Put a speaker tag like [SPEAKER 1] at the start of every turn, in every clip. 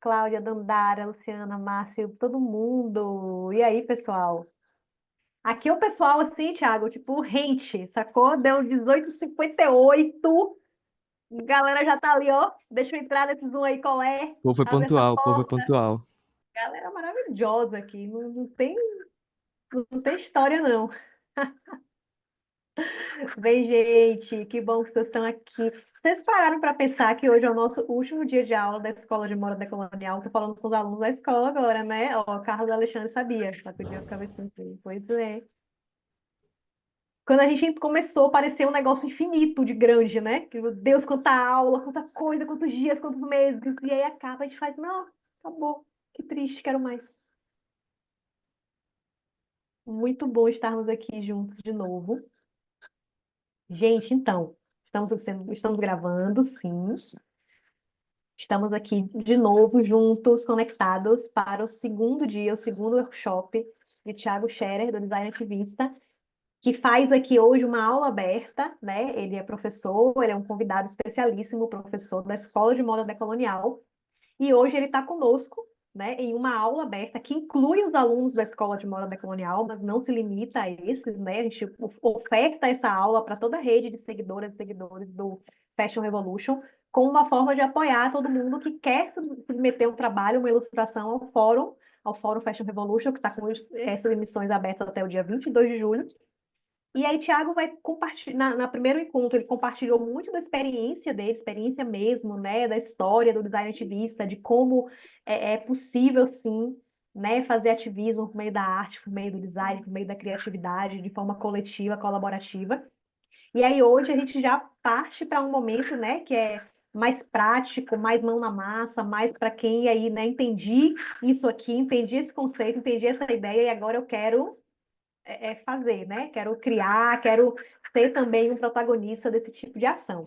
[SPEAKER 1] Cláudia, Dandara, Luciana, Márcio, todo mundo. E aí, pessoal? Aqui é o pessoal assim, Thiago, tipo, rente, sacou? Deu 18h58. Galera já tá ali, ó. Deixa eu entrar nesse Zoom aí, qual é?
[SPEAKER 2] O povo foi
[SPEAKER 1] Abre essa
[SPEAKER 2] pontual, o povo foi
[SPEAKER 1] porta.
[SPEAKER 2] pontual.
[SPEAKER 1] Galera maravilhosa aqui. Não tem história, não. Bem, gente, que bom que vocês estão aqui. Vocês pararam para pensar que hoje é o nosso último dia de aula da Escola de Moda Decolonial? Estou falando com os alunos da escola agora, né? Ó, Carlos Alexandre sabia, só pediu a cabecinha dele. Pois é. Quando a gente começou, parecia um negócio infinito de grande, né? Que, meu Deus, quanta aula, quanta coisa, quantos dias, quantos meses. E aí acaba, a gente faz, não, acabou. Que triste, quero mais. Muito bom estarmos aqui juntos de novo. Gente, então, estamos gravando, sim. Estamos aqui de novo juntos, conectados para o segundo dia, o segundo workshop de Thiago Scherer, do Design Ativista, que faz aqui hoje uma aula aberta, né? Ele é professor, ele é um convidado especialíssimo, professor da Escola de Moda Decolonial, e hoje ele está conosco, né, em uma aula aberta que inclui os alunos da Escola de Moda Decolonial, mas não se limita a esses, né? A gente oferta essa aula para toda a rede de seguidoras e seguidores do Fashion Revolution, como uma forma de apoiar todo mundo que quer submeter um trabalho, uma ilustração ao Fórum Fashion Revolution, que está com submissões abertas até o dia 22 de julho. E aí, Thiago vai compartilhar, na primeiro encontro, ele compartilhou muito da experiência dele, experiência mesmo, né, da história do design ativista, de como é possível, sim, né, fazer ativismo por meio da arte, por meio do design, por meio da criatividade, de forma coletiva, colaborativa. E aí, hoje, a gente já parte para um momento, né, que é mais prático, mais mão na massa, mais para quem aí, né, entendi isso aqui, entendi esse conceito, entendi essa ideia, e agora eu quero fazer, né? Quero criar, quero ser também um protagonista desse tipo de ação.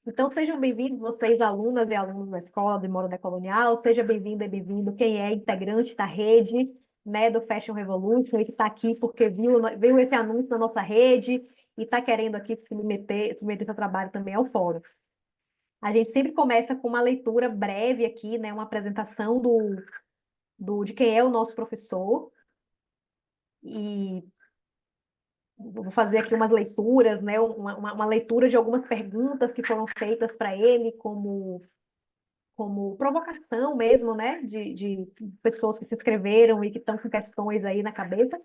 [SPEAKER 1] Então, sejam bem-vindos, vocês, alunas e alunos da Escola de Moda Decolonial, seja bem-vinda e bem-vindo quem é integrante da rede, né, do Fashion Revolution, e que está aqui porque viu esse anúncio na nossa rede e está querendo aqui submeter seu trabalho também ao fórum. A gente sempre começa com uma leitura breve aqui, né, uma apresentação de quem é o nosso professor, e vou fazer aqui umas leituras, né? Uma leitura de algumas perguntas que foram feitas para ele, como provocação mesmo, né? De pessoas que se inscreveram e que estão com questões aí na cabeça.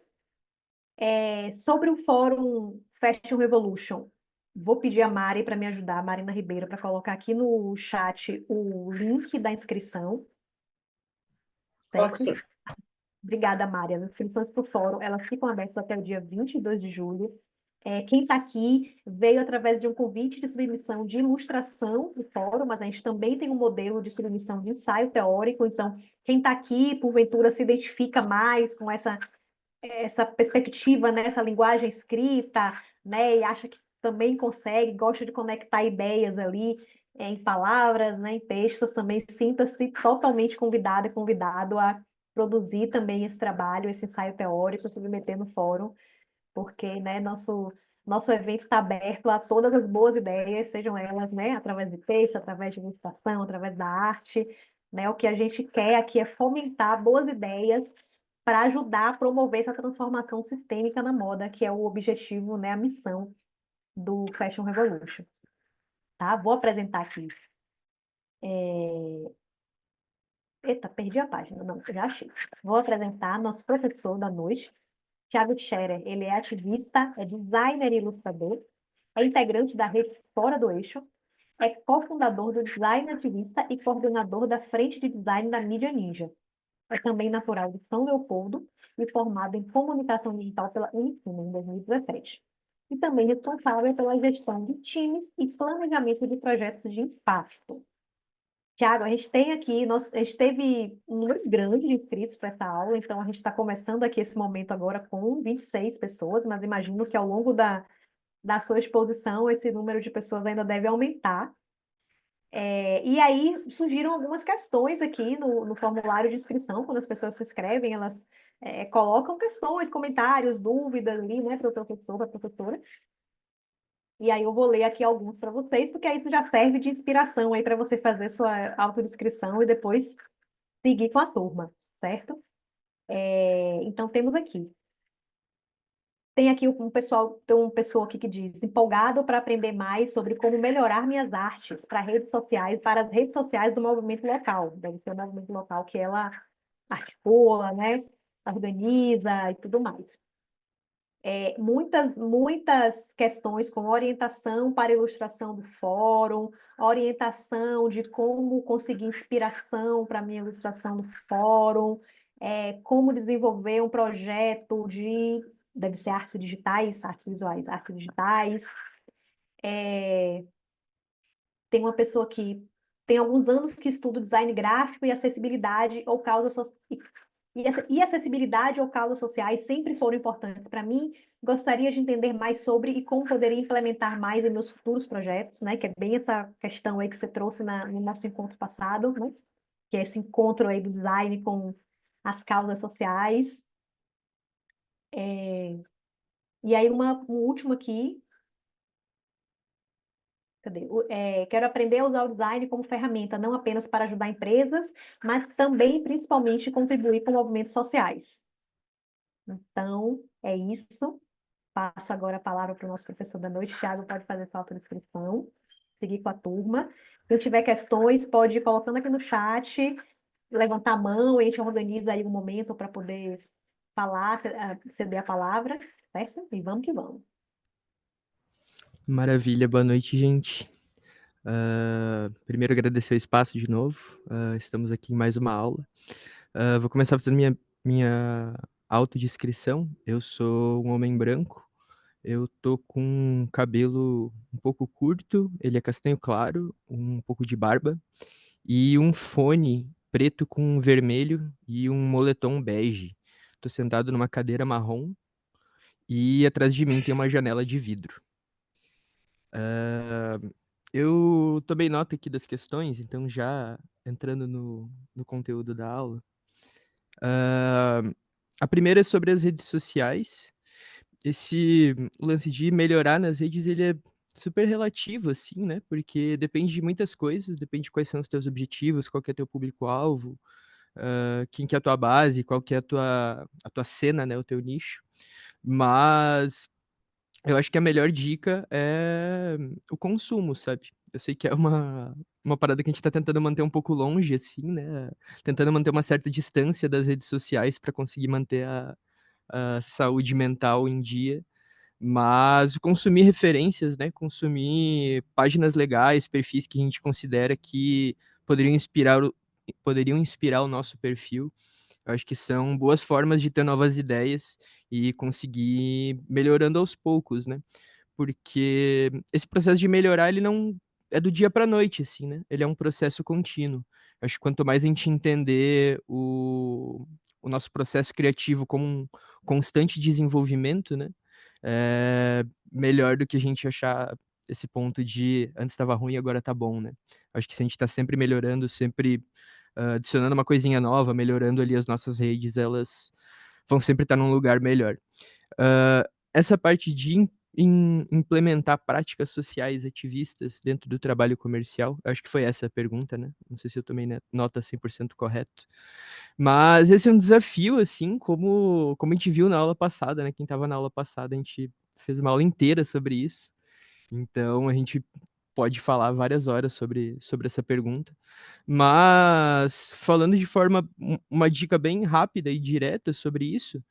[SPEAKER 1] Sobre o fórum Fashion Revolution, vou pedir a Mari para me ajudar, a Marina Ribeiro, para colocar aqui no chat o link da inscrição,
[SPEAKER 3] Coloco
[SPEAKER 1] certo?
[SPEAKER 3] sim.
[SPEAKER 1] Obrigada, Mari. As inscrições para o fórum, elas ficam abertas até o dia 22 de julho. Quem está aqui veio através de um convite de submissão de ilustração do fórum, mas a gente também tem um modelo de submissão de ensaio teórico, então quem está aqui, porventura, se identifica mais com essa perspectiva, né, essa linguagem escrita, né, e acha que também consegue, gosta de conectar ideias ali em palavras, né, em textos, também sinta-se totalmente convidado e convidado a produzir também esse trabalho, esse ensaio teórico, submeter no fórum, porque, né, nosso evento está aberto a todas as boas ideias, sejam elas, né, através de texto, através de ilustração, através da arte, né, o que a gente quer aqui é fomentar boas ideias para ajudar a promover essa transformação sistêmica na moda, que é o objetivo, né, a missão do Fashion Revolution, tá? Vou apresentar aqui. Eita, perdi a página, não, já achei. Vou apresentar nosso professor da noite, Thiago Scherer. Ele é ativista, é designer e ilustrador, é integrante da rede Fora do Eixo, é cofundador do Design Ativista e coordenador da Frente de Design da Mídia Ninja. É também natural de São Leopoldo e formado em comunicação digital pela Unicina em 2017. E também responsável pela gestão de times e planejamento de projetos de impacto. Tiago, a gente tem aqui, a gente teve um número grande de inscritos para essa aula, então a gente está começando aqui esse momento agora com 26 pessoas, mas imagino que ao longo da sua exposição esse número de pessoas ainda deve aumentar. E aí surgiram algumas questões aqui no formulário de inscrição, quando as pessoas se inscrevem, elas colocam questões, comentários, dúvidas ali, né, para o professor, para a professora. E aí eu vou ler aqui alguns para vocês, porque aí isso já serve de inspiração aí para você fazer sua autodescrição e depois seguir com a turma, certo? Então temos aqui. Tem aqui um pessoal, tem uma pessoa aqui que diz, empolgado para aprender mais sobre como melhorar minhas artes para as redes sociais do movimento local. Deve ser o movimento local que ela articula, né? Organiza e tudo mais. Muitas questões com orientação para ilustração do fórum, orientação de como conseguir inspiração para a minha ilustração do fórum, como desenvolver um projeto deve ser artes digitais, artes visuais, artes digitais. Tem uma pessoa que tem alguns anos que estuda design gráfico e acessibilidade ou causas e acessibilidade ou causas sociais sempre foram importantes para mim. Gostaria de entender mais sobre e como poderia implementar mais em meus futuros projetos, né? Que é bem essa questão aí que você trouxe no nosso encontro passado, né? Que é esse encontro aí do design com as causas sociais. E aí um último aqui. Cadê? Quero aprender a usar o design como ferramenta, não apenas para ajudar empresas, mas também, principalmente, contribuir com movimentos sociais. Então, é isso. Passo agora a palavra para o nosso professor da noite. Thiago pode fazer sua autodescrição, seguir com a turma. Se tiver questões, pode ir colocando aqui no chat, levantar a mão e a gente organiza aí um momento para poder falar, ceder a palavra, certo? E vamos que vamos.
[SPEAKER 2] Maravilha, boa noite, gente. Primeiro, agradecer o espaço de novo. Estamos aqui em mais uma aula. Vou começar fazendo minha autodescrição. Eu sou um homem branco. Eu tô com cabelo um pouco curto, ele é castanho claro, um pouco de barba, e um fone preto com vermelho e um moletom bege. Tô sentado numa cadeira marrom e atrás de mim tem uma janela de vidro. Eu tomei nota aqui das questões, então já entrando no conteúdo da aula. A primeira é sobre as redes sociais. Esse lance de melhorar nas redes, ele é super relativo, assim, né? Porque depende de muitas coisas, depende de quais são os teus objetivos, qual que é teu público-alvo, quem que é a tua base, qual que é a tua cena, né? O teu nicho. Mas eu acho que a melhor dica é o consumo, sabe? Eu sei que é uma parada que a gente tá tentando manter um pouco longe, assim, né? Tentando manter uma certa distância das redes sociais para conseguir manter a saúde mental em dia. Mas consumir referências, né? Consumir páginas legais, perfis que a gente considera que poderiam inspirar o nosso perfil. Eu acho que são boas formas de ter novas ideias e conseguir melhorando aos poucos, né? Porque esse processo de melhorar, ele não é do dia para a noite, assim, né? Ele é um processo contínuo. Eu acho que quanto mais a gente entender o nosso processo criativo como um constante desenvolvimento, né? Melhor do que a gente achar esse ponto de antes estava ruim, agora tá bom, né? Acho que se a gente está sempre melhorando, sempre adicionando uma coisinha nova, melhorando ali as nossas redes, elas vão sempre estar num lugar melhor. Essa parte de implementar práticas sociais ativistas dentro do trabalho comercial, acho que foi essa a pergunta, né? Não sei se eu tomei nota 100% correto. Mas esse é um desafio, assim, como a gente viu na aula passada, né? Quem estava na aula passada, a gente fez uma aula inteira sobre isso. Então, a gente pode falar várias horas sobre essa pergunta. Mas, falando de forma, uma dica bem rápida e direta sobre isso,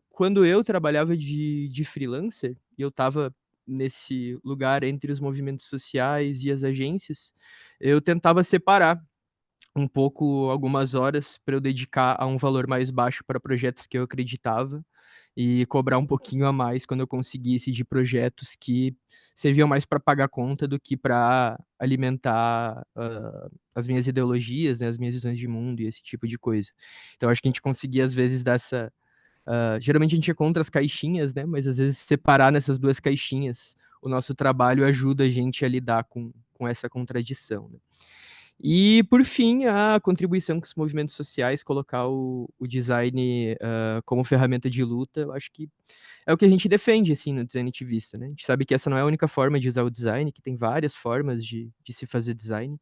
[SPEAKER 2] quando eu trabalhava de freelancer, e eu estava nesse lugar entre os movimentos sociais e as agências, eu tentava separar um pouco, algumas horas para eu dedicar a um valor mais baixo para projetos que eu acreditava e cobrar um pouquinho a mais quando eu conseguisse de projetos que serviam mais para pagar conta do que para alimentar as minhas ideologias, né, as minhas visões de mundo e esse tipo de coisa. Então acho que a gente conseguia às vezes dessa geralmente a gente é contra as caixinhas, né? Mas às vezes separar nessas duas caixinhas o nosso trabalho ajuda a gente a lidar com essa contradição, né? E, por fim, a contribuição com os movimentos sociais, colocar o design como ferramenta de luta, eu acho que é o que a gente defende, assim, no design ativista, né? A gente sabe que essa não é a única forma de usar o design, que tem várias formas de se fazer design,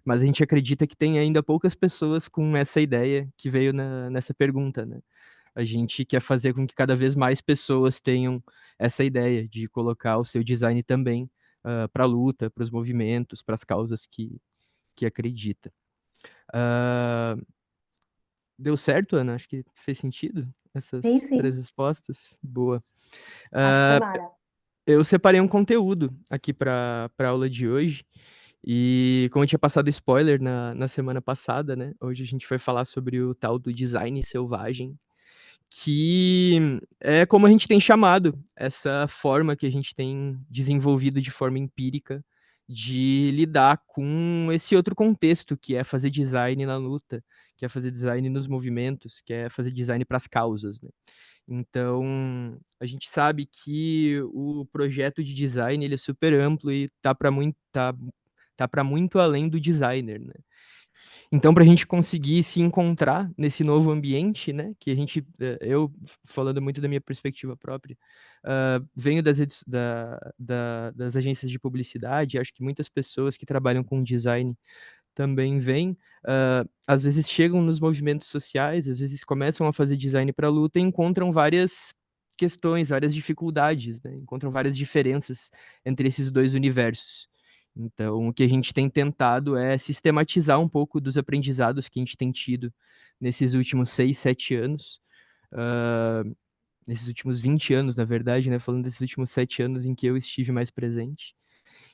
[SPEAKER 2] mas a gente acredita que tem ainda poucas pessoas com essa ideia que veio nessa pergunta, né? A gente quer fazer com que cada vez mais pessoas tenham essa ideia de colocar o seu design também para a luta, para os movimentos, para as causas que acredita. Deu certo, Ana? Acho que fez sentido
[SPEAKER 1] Sim,
[SPEAKER 2] essas 3
[SPEAKER 1] sim.
[SPEAKER 2] respostas. Boa.
[SPEAKER 1] Acho que foi
[SPEAKER 2] Ah,
[SPEAKER 1] mara.
[SPEAKER 2] eu separei um conteúdo aqui para a aula de hoje. E como eu tinha passado spoiler na semana passada, né? Hoje a gente vai falar sobre o tal do design selvagem, que é como a gente tem chamado essa forma que a gente tem desenvolvido de forma empírica de lidar com esse outro contexto, que é fazer design na luta, que é fazer design nos movimentos, que é fazer design para as causas, né? Então, a gente sabe que o projeto de design ele é super amplo e tá para muito além do designer, né? Então, para a gente conseguir se encontrar nesse novo ambiente, né, que a gente, eu falando muito da minha perspectiva própria, venho das agências de publicidade, acho que muitas pessoas que trabalham com design também vêm, às vezes chegam nos movimentos sociais, às vezes começam a fazer design para luta e encontram várias questões, várias dificuldades, né? Encontram várias diferenças entre esses dois universos. Então, o que a gente tem tentado é sistematizar um pouco dos aprendizados que a gente tem tido nesses últimos 6, 7 anos, nesses últimos 20 anos, na verdade, né? Falando desses últimos 7 anos em que eu estive mais presente.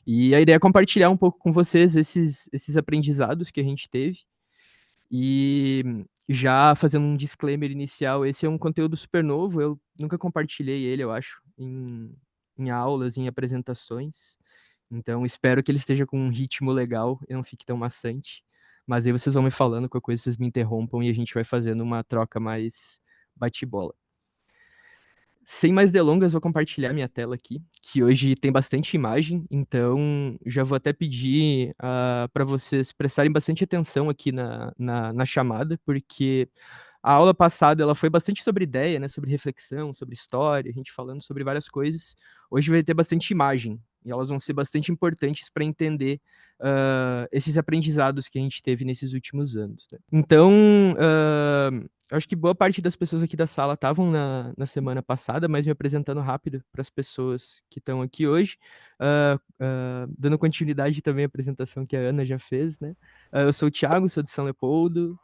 [SPEAKER 2] E a ideia é compartilhar um pouco com vocês esses aprendizados que a gente teve. E já fazendo um disclaimer inicial, esse é um conteúdo super novo, eu nunca compartilhei ele, eu acho, em aulas, em apresentações. Então, espero que ele esteja com um ritmo legal e não fique tão maçante. Mas aí vocês vão me falando, qualquer coisa vocês me interrompam e a gente vai fazendo uma troca mais bate-bola. Sem mais delongas, vou compartilhar minha tela aqui, que hoje tem bastante imagem, então já vou até pedir para vocês prestarem bastante atenção aqui na chamada, porque a aula passada ela foi bastante sobre ideia, né, sobre reflexão, sobre história, a gente falando sobre várias coisas. Hoje vai ter bastante imagem, e elas vão ser bastante importantes para entender esses aprendizados que a gente teve nesses últimos anos, né? Então, eu acho que boa parte das pessoas aqui da sala estavam na semana passada, mas me apresentando rápido para as pessoas que estão aqui hoje, dando continuidade também à apresentação que a Ana já fez, né? Eu sou o Thiago, sou de São Leopoldo,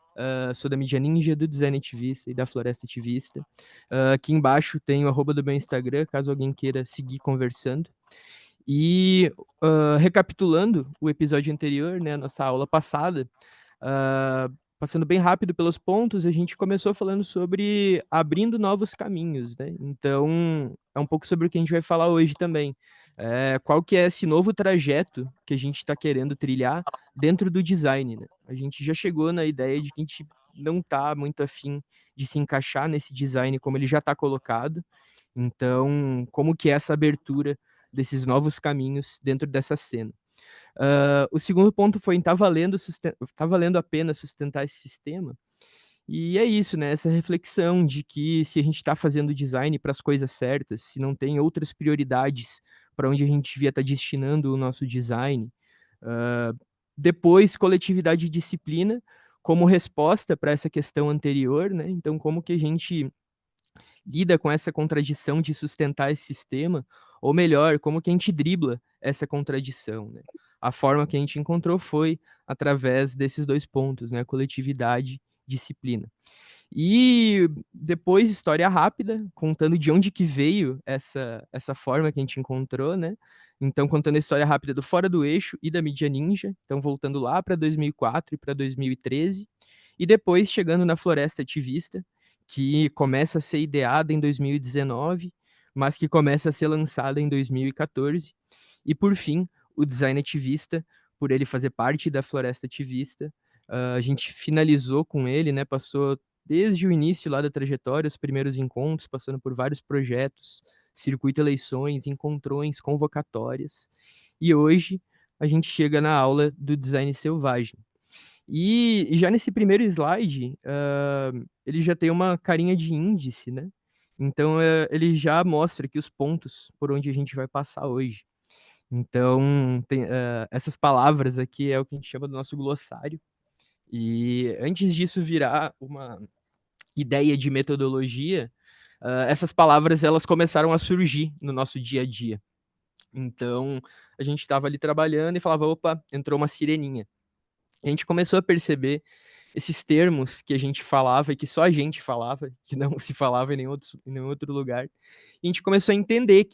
[SPEAKER 2] sou da Mídia Ninja, do Design Ativista e da Floresta Ativista. Aqui embaixo tem o arroba do meu Instagram, caso alguém queira seguir conversando. E recapitulando o episódio anterior, né, a nossa aula passada, passando bem rápido pelos pontos, a gente começou falando sobre abrindo novos caminhos, né? Então, é um pouco sobre o que a gente vai falar hoje também. Qual que é esse novo trajeto que a gente está querendo trilhar dentro do design, né? A gente já chegou na ideia de que a gente não está muito afim de se encaixar nesse design como ele já está colocado. Então, como que é essa abertura desses novos caminhos dentro dessa cena? O segundo ponto foi tá valendo a pena sustentar esse sistema? E é isso, né? Essa reflexão de que se a gente está fazendo design para as coisas certas, se não tem outras prioridades para onde a gente devia estar destinando o nosso design. Uh, Depois, coletividade e disciplina como resposta para essa questão anterior, né? Então, como que a gente lida com essa contradição de sustentar esse sistema, ou melhor, como que a gente dribla essa contradição, né? A forma que a gente encontrou foi através desses 2 pontos, né, coletividade, disciplina. E depois história rápida, contando de onde que veio essa forma que a gente encontrou, né? Então contando a história rápida do Fora do Eixo e da Mídia Ninja, então voltando lá para 2004 e para 2013, e depois chegando na Floresta Ativista, que começa a ser ideada em 2019, mas que começa a ser lançada em 2014. E por fim, o Design Ativista, por ele fazer parte da Floresta Ativista, a gente finalizou com ele, né? Passou desde o início lá da trajetória, os primeiros encontros, passando por vários projetos, circuito eleições, encontrões, convocatórias. E hoje a gente chega na aula do design selvagem. E já nesse primeiro slide, ele já tem uma carinha de índice, né? Então, ele já mostra aqui os pontos por onde a gente vai passar hoje. Então, essas palavras aqui é o que a gente chama do nosso glossário. E antes disso virar uma ideia de metodologia, essas palavras elas começaram a surgir no nosso dia a dia. Então, a gente estava ali trabalhando e falava, opa, entrou uma sireninha. A gente começou a perceber esses termos que a gente falava e que só a gente falava, que não se falava em nenhum outro lugar. E a gente começou a entender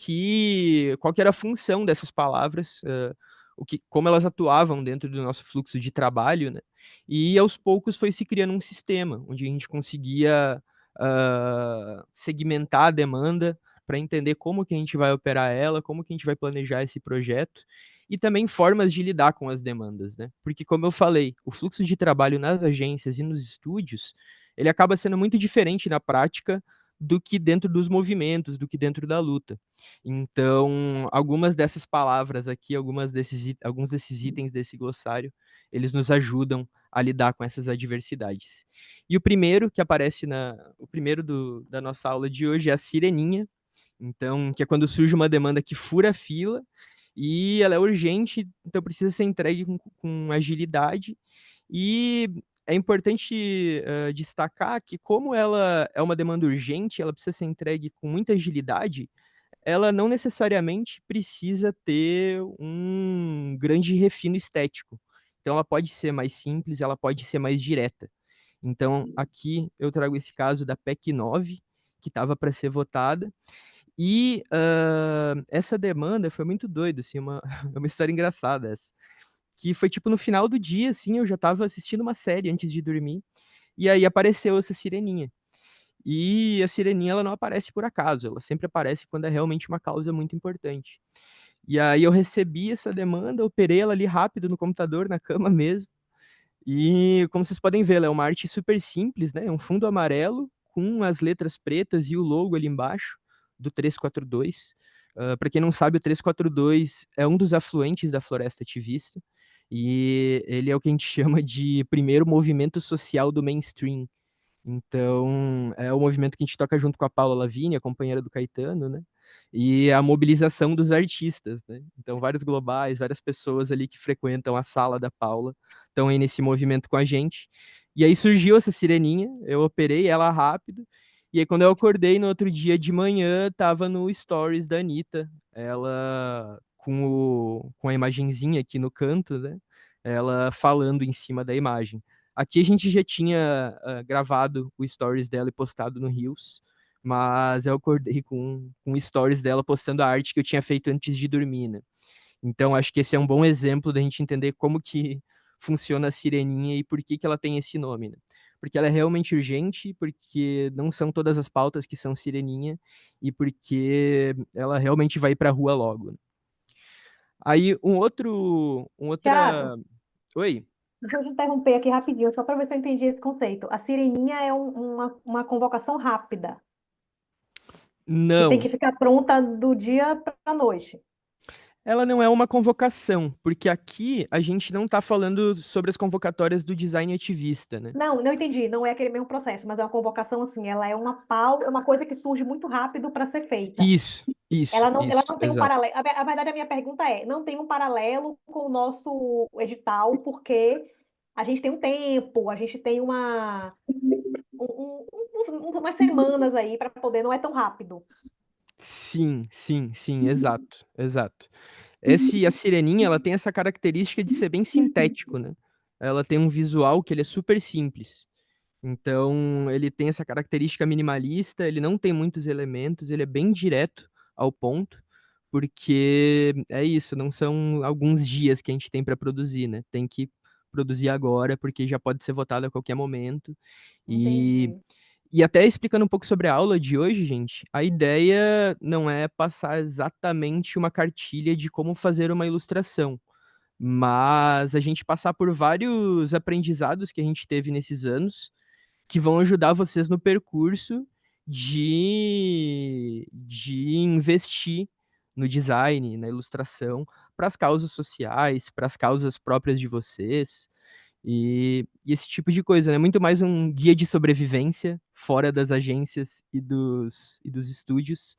[SPEAKER 2] qual que era a função dessas palavras, como elas atuavam dentro do nosso fluxo de trabalho, né? E aos poucos foi se criando um sistema onde a gente conseguia segmentar a demanda para entender como que a gente vai operar ela, como que a gente vai planejar esse projeto e também formas de lidar com as demandas, né? Porque, como eu falei, o fluxo de trabalho nas agências e nos estúdios, ele acaba sendo muito diferente na prática do que dentro dos movimentos, do que dentro da luta. Então, algumas dessas palavras aqui, alguns desses itens desse glossário, eles nos ajudam a lidar com essas adversidades. E o primeiro que aparece o primeiro da nossa aula de hoje é a sireninha. Então, que é quando surge uma demanda que fura a fila e ela é urgente, então precisa ser entregue com agilidade. E é importante destacar que, como ela é uma demanda urgente, ela precisa ser entregue com muita agilidade, ela não necessariamente precisa ter um grande refino estético. Então, ela pode ser mais simples, ela pode ser mais direta. Então, aqui eu trago esse caso da PEC 9, que estava para ser votada, e essa demanda foi muito doida, assim, é uma história engraçada essa. Que foi tipo no final do dia, assim, eu já estava assistindo uma série antes de dormir, e aí apareceu essa sireninha. E a sireninha, ela não aparece por acaso, ela sempre aparece quando é realmente uma causa muito importante. E aí eu recebi essa demanda, operei ela ali rápido no computador, na cama mesmo, e como vocês podem ver, ela é uma arte super simples, né? É um fundo amarelo com as letras pretas e o logo ali embaixo do 342. Para quem não sabe, o 342 é um dos afluentes da Floresta Ativista e ele é o que a gente chama de primeiro movimento social do mainstream. Então, é o movimento que a gente toca junto com a Paula Lavigne, a companheira do Caetano, né? E a mobilização dos artistas, né? Então, vários globais, várias pessoas ali que frequentam a sala da Paula estão aí nesse movimento com a gente. E aí surgiu essa sireninha, eu operei ela rápido, e aí quando eu acordei no outro dia de manhã, tava no stories da Anitta, ela com a imagenzinha aqui no canto, né? Ela falando em cima da imagem. Aqui a gente já tinha gravado o stories dela e postado no Reels, mas eu acordei com stories dela postando a arte que eu tinha feito antes de dormir, né? Então acho que esse é um bom exemplo da gente entender como que funciona a sireninha e por que que ela tem esse nome, né? Porque ela é realmente urgente, porque não são todas as pautas que são sireninha e porque ela realmente vai para a rua logo, né? Aí um
[SPEAKER 1] Tiago,
[SPEAKER 2] outra... Oi?
[SPEAKER 1] deixa eu te interromper aqui rapidinho, só para ver se eu entendi esse conceito. A sireninha é uma convocação rápida, que tem
[SPEAKER 2] Não,
[SPEAKER 1] que ficar pronta do dia para a noite.
[SPEAKER 2] ela não é uma convocação, porque aqui a gente não está falando sobre as convocatórias do design ativista, né?
[SPEAKER 1] Não, não entendi. Não é aquele mesmo processo, mas é uma convocação assim. Ela é é uma coisa que surge muito rápido para ser feita. Ela não tem um
[SPEAKER 2] Exato.
[SPEAKER 1] paralelo. A verdade, a minha pergunta é: não tem um paralelo com o nosso edital, porque a gente tem um tempo, a gente tem umas semanas aí para poder, não é tão rápido.
[SPEAKER 2] Sim, exato. A sireninha, ela tem essa característica de ser bem sintético, né? Ela tem um visual que ele é super simples. Então, ele tem essa característica minimalista, ele não tem muitos elementos, ele é bem direto ao ponto, porque é isso, não são alguns dias que a gente tem para produzir, né? Tem que produzir agora, porque já pode ser votado a qualquer momento. E,
[SPEAKER 1] Entendi.
[SPEAKER 2] e até explicando um pouco sobre a aula de hoje, gente, a ideia não é passar exatamente uma cartilha de como fazer uma ilustração, mas a gente passar por vários aprendizados que a gente teve nesses anos que vão ajudar vocês no percurso de investir no design, na ilustração, para as causas sociais, para as causas próprias de vocês. E esse tipo de coisa, né? Muito mais um guia de sobrevivência fora das agências e dos estúdios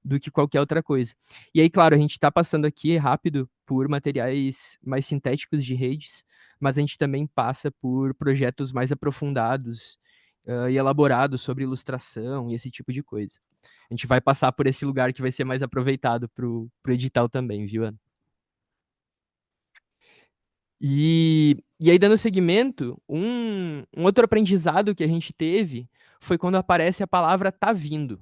[SPEAKER 2] do que qualquer outra coisa. E aí, claro, a gente está passando aqui rápido por materiais mais sintéticos de redes, mas a gente também passa por projetos mais aprofundados e elaborados sobre ilustração e esse tipo de coisa. A gente vai passar por esse lugar que vai ser mais aproveitado pro edital também, viu, Ana? E aí, dando seguimento, um outro aprendizado que a gente teve foi quando aparece a palavra tá vindo,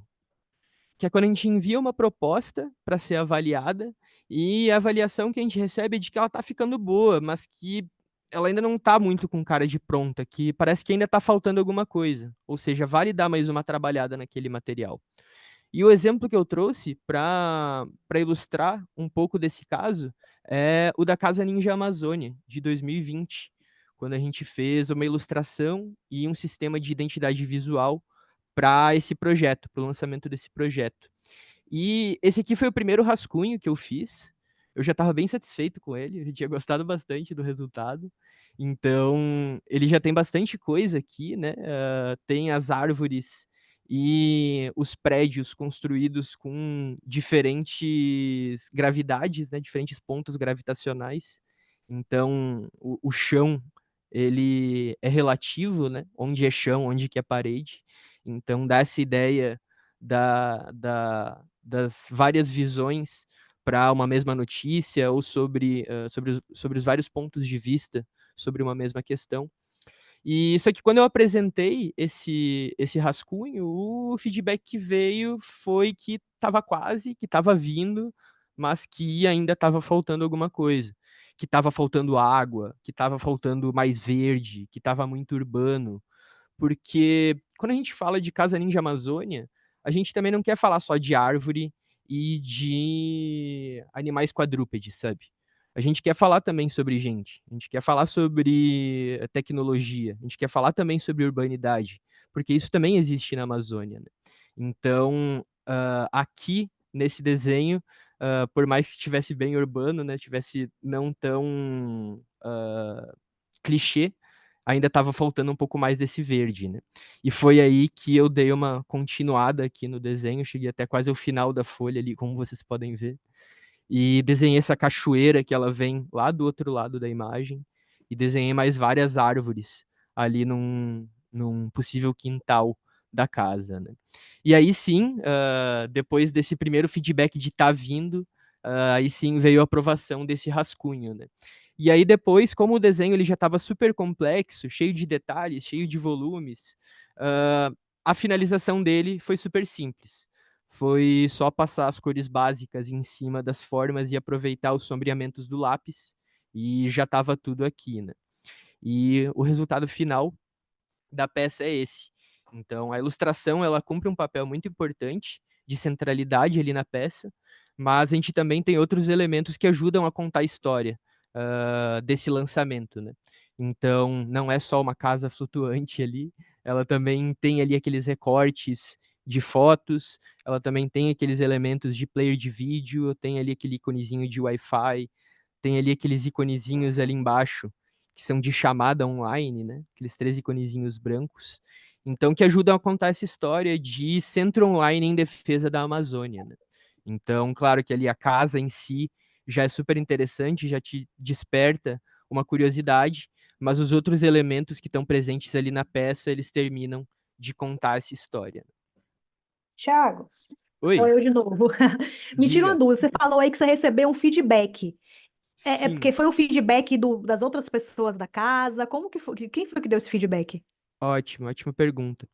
[SPEAKER 2] que é quando a gente envia uma proposta para ser avaliada e a avaliação que a gente recebe é de que ela tá ficando boa, mas que ela ainda não tá muito com cara de pronta, que parece que ainda tá faltando alguma coisa. Ou seja, vale dar mais uma trabalhada naquele material. E o exemplo que eu trouxe para ilustrar um pouco desse caso é o da Casa Ninja Amazônia, de 2020, quando a gente fez uma ilustração e um sistema de identidade visual para esse projeto, para o lançamento desse projeto. E esse aqui foi o primeiro rascunho que eu fiz. Eu já estava bem satisfeito com ele, eu já tinha gostado bastante do resultado. Então, ele já tem bastante coisa aqui, né? Tem as árvores e os prédios construídos com diferentes gravidades, né? Diferentes pontos gravitacionais. Então, o chão, ele é relativo, né? Onde é chão, onde que é parede. Então, dá essa ideia das várias visões para uma mesma notícia ou sobre os vários pontos de vista sobre uma mesma questão. E isso aqui, quando eu apresentei esse rascunho, o feedback que veio foi que estava quase, que estava vindo, mas que ainda estava faltando alguma coisa. Que estava faltando água, que estava faltando mais verde, que estava muito urbano, porque quando a gente fala de Casa Ninja Amazônia, a gente também não quer falar só de árvore e de animais quadrúpedes, sabe? A gente quer falar também sobre gente, a gente quer falar sobre tecnologia, a gente quer falar também sobre urbanidade, porque isso também existe na Amazônia, né? Então, aqui nesse desenho, por mais que estivesse bem urbano, né, tivesse não tão clichê, ainda estava faltando um pouco mais desse verde, né? E foi aí que eu dei uma continuada aqui no desenho, cheguei até quase o final da folha ali, como vocês podem ver, e desenhei essa cachoeira que ela vem lá do outro lado da imagem, e desenhei mais várias árvores ali num possível quintal da casa, né? E aí sim, depois desse primeiro feedback de tá vindo, aí sim veio a aprovação desse rascunho, né? E aí depois, como o desenho ele já estava super complexo, cheio de detalhes, cheio de volumes, a finalização dele foi super simples. Foi só passar as cores básicas em cima das formas e aproveitar os sombreamentos do lápis e já estava tudo aqui, né? E o resultado final da peça é esse. Então, a ilustração ela cumpre um papel muito importante de centralidade ali na peça, mas a gente também tem outros elementos que ajudam a contar a história desse lançamento, né? Então, não é só uma casa flutuante ali, ela também tem ali aqueles recortes de fotos, ela também tem aqueles elementos de player de vídeo, tem ali aquele iconezinho de Wi-Fi, tem ali aqueles iconezinhos ali embaixo que são de chamada online, né? Aqueles 3 iconezinhos brancos. Então, que ajudam a contar essa história de centro online em defesa da Amazônia, né? Então, claro que ali a casa em si já é super interessante, já te desperta uma curiosidade, mas os outros elementos que estão presentes ali na peça, eles terminam de contar essa história.
[SPEAKER 1] Thiago, sou
[SPEAKER 2] Oi,
[SPEAKER 1] eu de novo. Me tira uma
[SPEAKER 2] diga.
[SPEAKER 1] dúvida. Você falou aí que você recebeu um feedback. É porque
[SPEAKER 2] Sim.
[SPEAKER 1] foi o feedback das outras pessoas da casa? Como que foi? Quem foi que deu esse feedback?
[SPEAKER 2] Ótimo, ótima pergunta.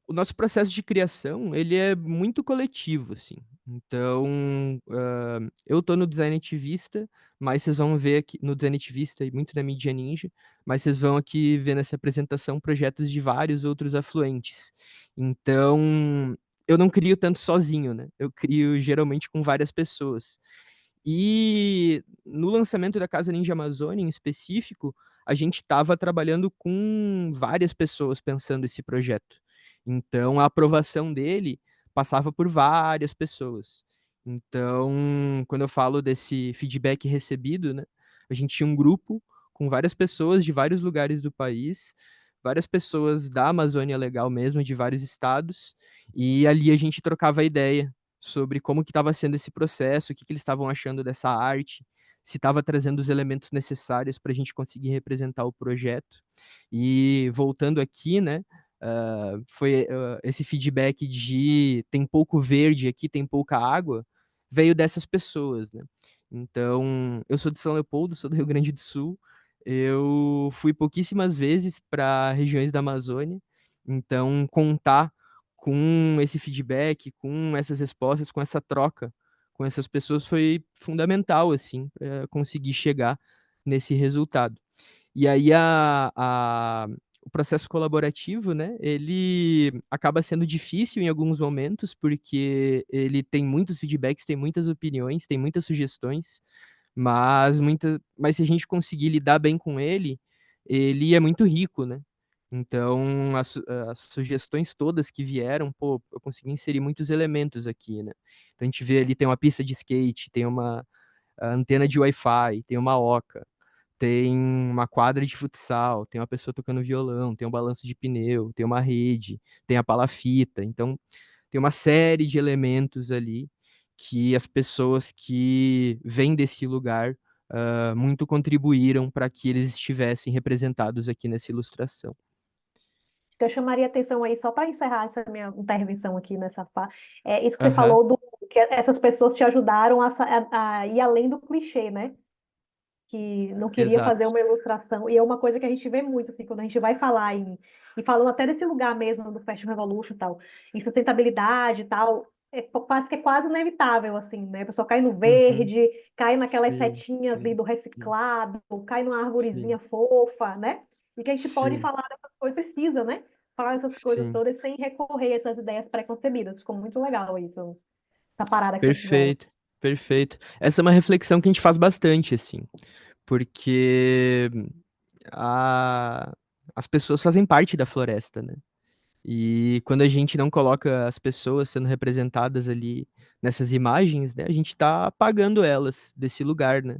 [SPEAKER 2] O nosso processo de criação, ele é muito coletivo, assim. Então, eu tô no design ativista, mas vocês vão ver aqui no design ativista e muito na mídia ninja, mas vocês vão aqui ver nessa apresentação projetos de vários outros afluentes. Então, eu não crio tanto sozinho, né? Eu crio geralmente com várias pessoas. E no lançamento da Casa Ninja Amazônia, em específico, a gente estava trabalhando com várias pessoas pensando esse projeto. Então, a aprovação dele passava por várias pessoas. Então, quando eu falo desse feedback recebido, né, a gente tinha um grupo com várias pessoas de vários lugares do país, várias pessoas da Amazônia Legal mesmo, de vários estados, e ali a gente trocava ideia sobre como que estava sendo esse processo, o que que eles estavam achando dessa arte, se estava trazendo os elementos necessários para a gente conseguir representar o projeto. E voltando aqui, né, foi esse feedback de tem pouco verde aqui, tem pouca água, veio dessas pessoas, né? Então, eu sou de São Leopoldo, sou do Rio Grande do Sul, eu fui pouquíssimas vezes para regiões da Amazônia, então contar com esse feedback, com essas respostas, com essa troca com essas pessoas foi fundamental, assim, para conseguir chegar nesse resultado. E aí o processo colaborativo, né, ele acaba sendo difícil em alguns momentos, porque ele tem muitos feedbacks, tem muitas opiniões, tem muitas sugestões, mas se a gente conseguir lidar bem com ele, ele é muito rico, né? Então, as sugestões todas que vieram, pô, eu consegui inserir muitos elementos aqui, né? Então, a gente vê ali, tem uma pista de skate, tem uma antena de Wi-Fi, tem uma oca, tem uma quadra de futsal, tem uma pessoa tocando violão, tem um balanço de pneu, tem uma rede, tem a palafita. Então, tem uma série de elementos ali que as pessoas que vêm desse lugar muito contribuíram para que eles estivessem representados aqui nessa ilustração.
[SPEAKER 1] Que eu chamaria atenção aí, só para encerrar essa minha intervenção aqui nessa parte, é isso que você
[SPEAKER 2] Aham,
[SPEAKER 1] falou do que essas pessoas te ajudaram a ir além do clichê, né? Que não queria fazer
[SPEAKER 2] exato.
[SPEAKER 1] uma ilustração. E é uma coisa que a gente vê muito, assim, quando a gente vai falar e falando até desse lugar mesmo, do Fashion Revolution e tal, em sustentabilidade e tal, parece que é quase inevitável, assim, né? A pessoa cai no
[SPEAKER 2] Uhum,
[SPEAKER 1] verde, cai naquelas
[SPEAKER 2] sim,
[SPEAKER 1] setinhas ali
[SPEAKER 2] sim,
[SPEAKER 1] do
[SPEAKER 2] sim,
[SPEAKER 1] reciclado, cai numa arvorezinha
[SPEAKER 2] sim,
[SPEAKER 1] fofa, né? E que a gente pode
[SPEAKER 2] sim,
[SPEAKER 1] falar dessas coisas, precisa, né? Falar dessas coisas
[SPEAKER 2] sim.
[SPEAKER 1] todas sem recorrer a essas ideias pré-concebidas. Ficou muito legal isso, essa parada que vocês fizeram.
[SPEAKER 2] Perfeito, perfeito. Essa é uma reflexão que a gente faz bastante, assim, porque a- as pessoas fazem parte da floresta, né? E quando a gente não coloca as pessoas sendo representadas ali nessas imagens, né, a gente está apagando elas desse lugar, né?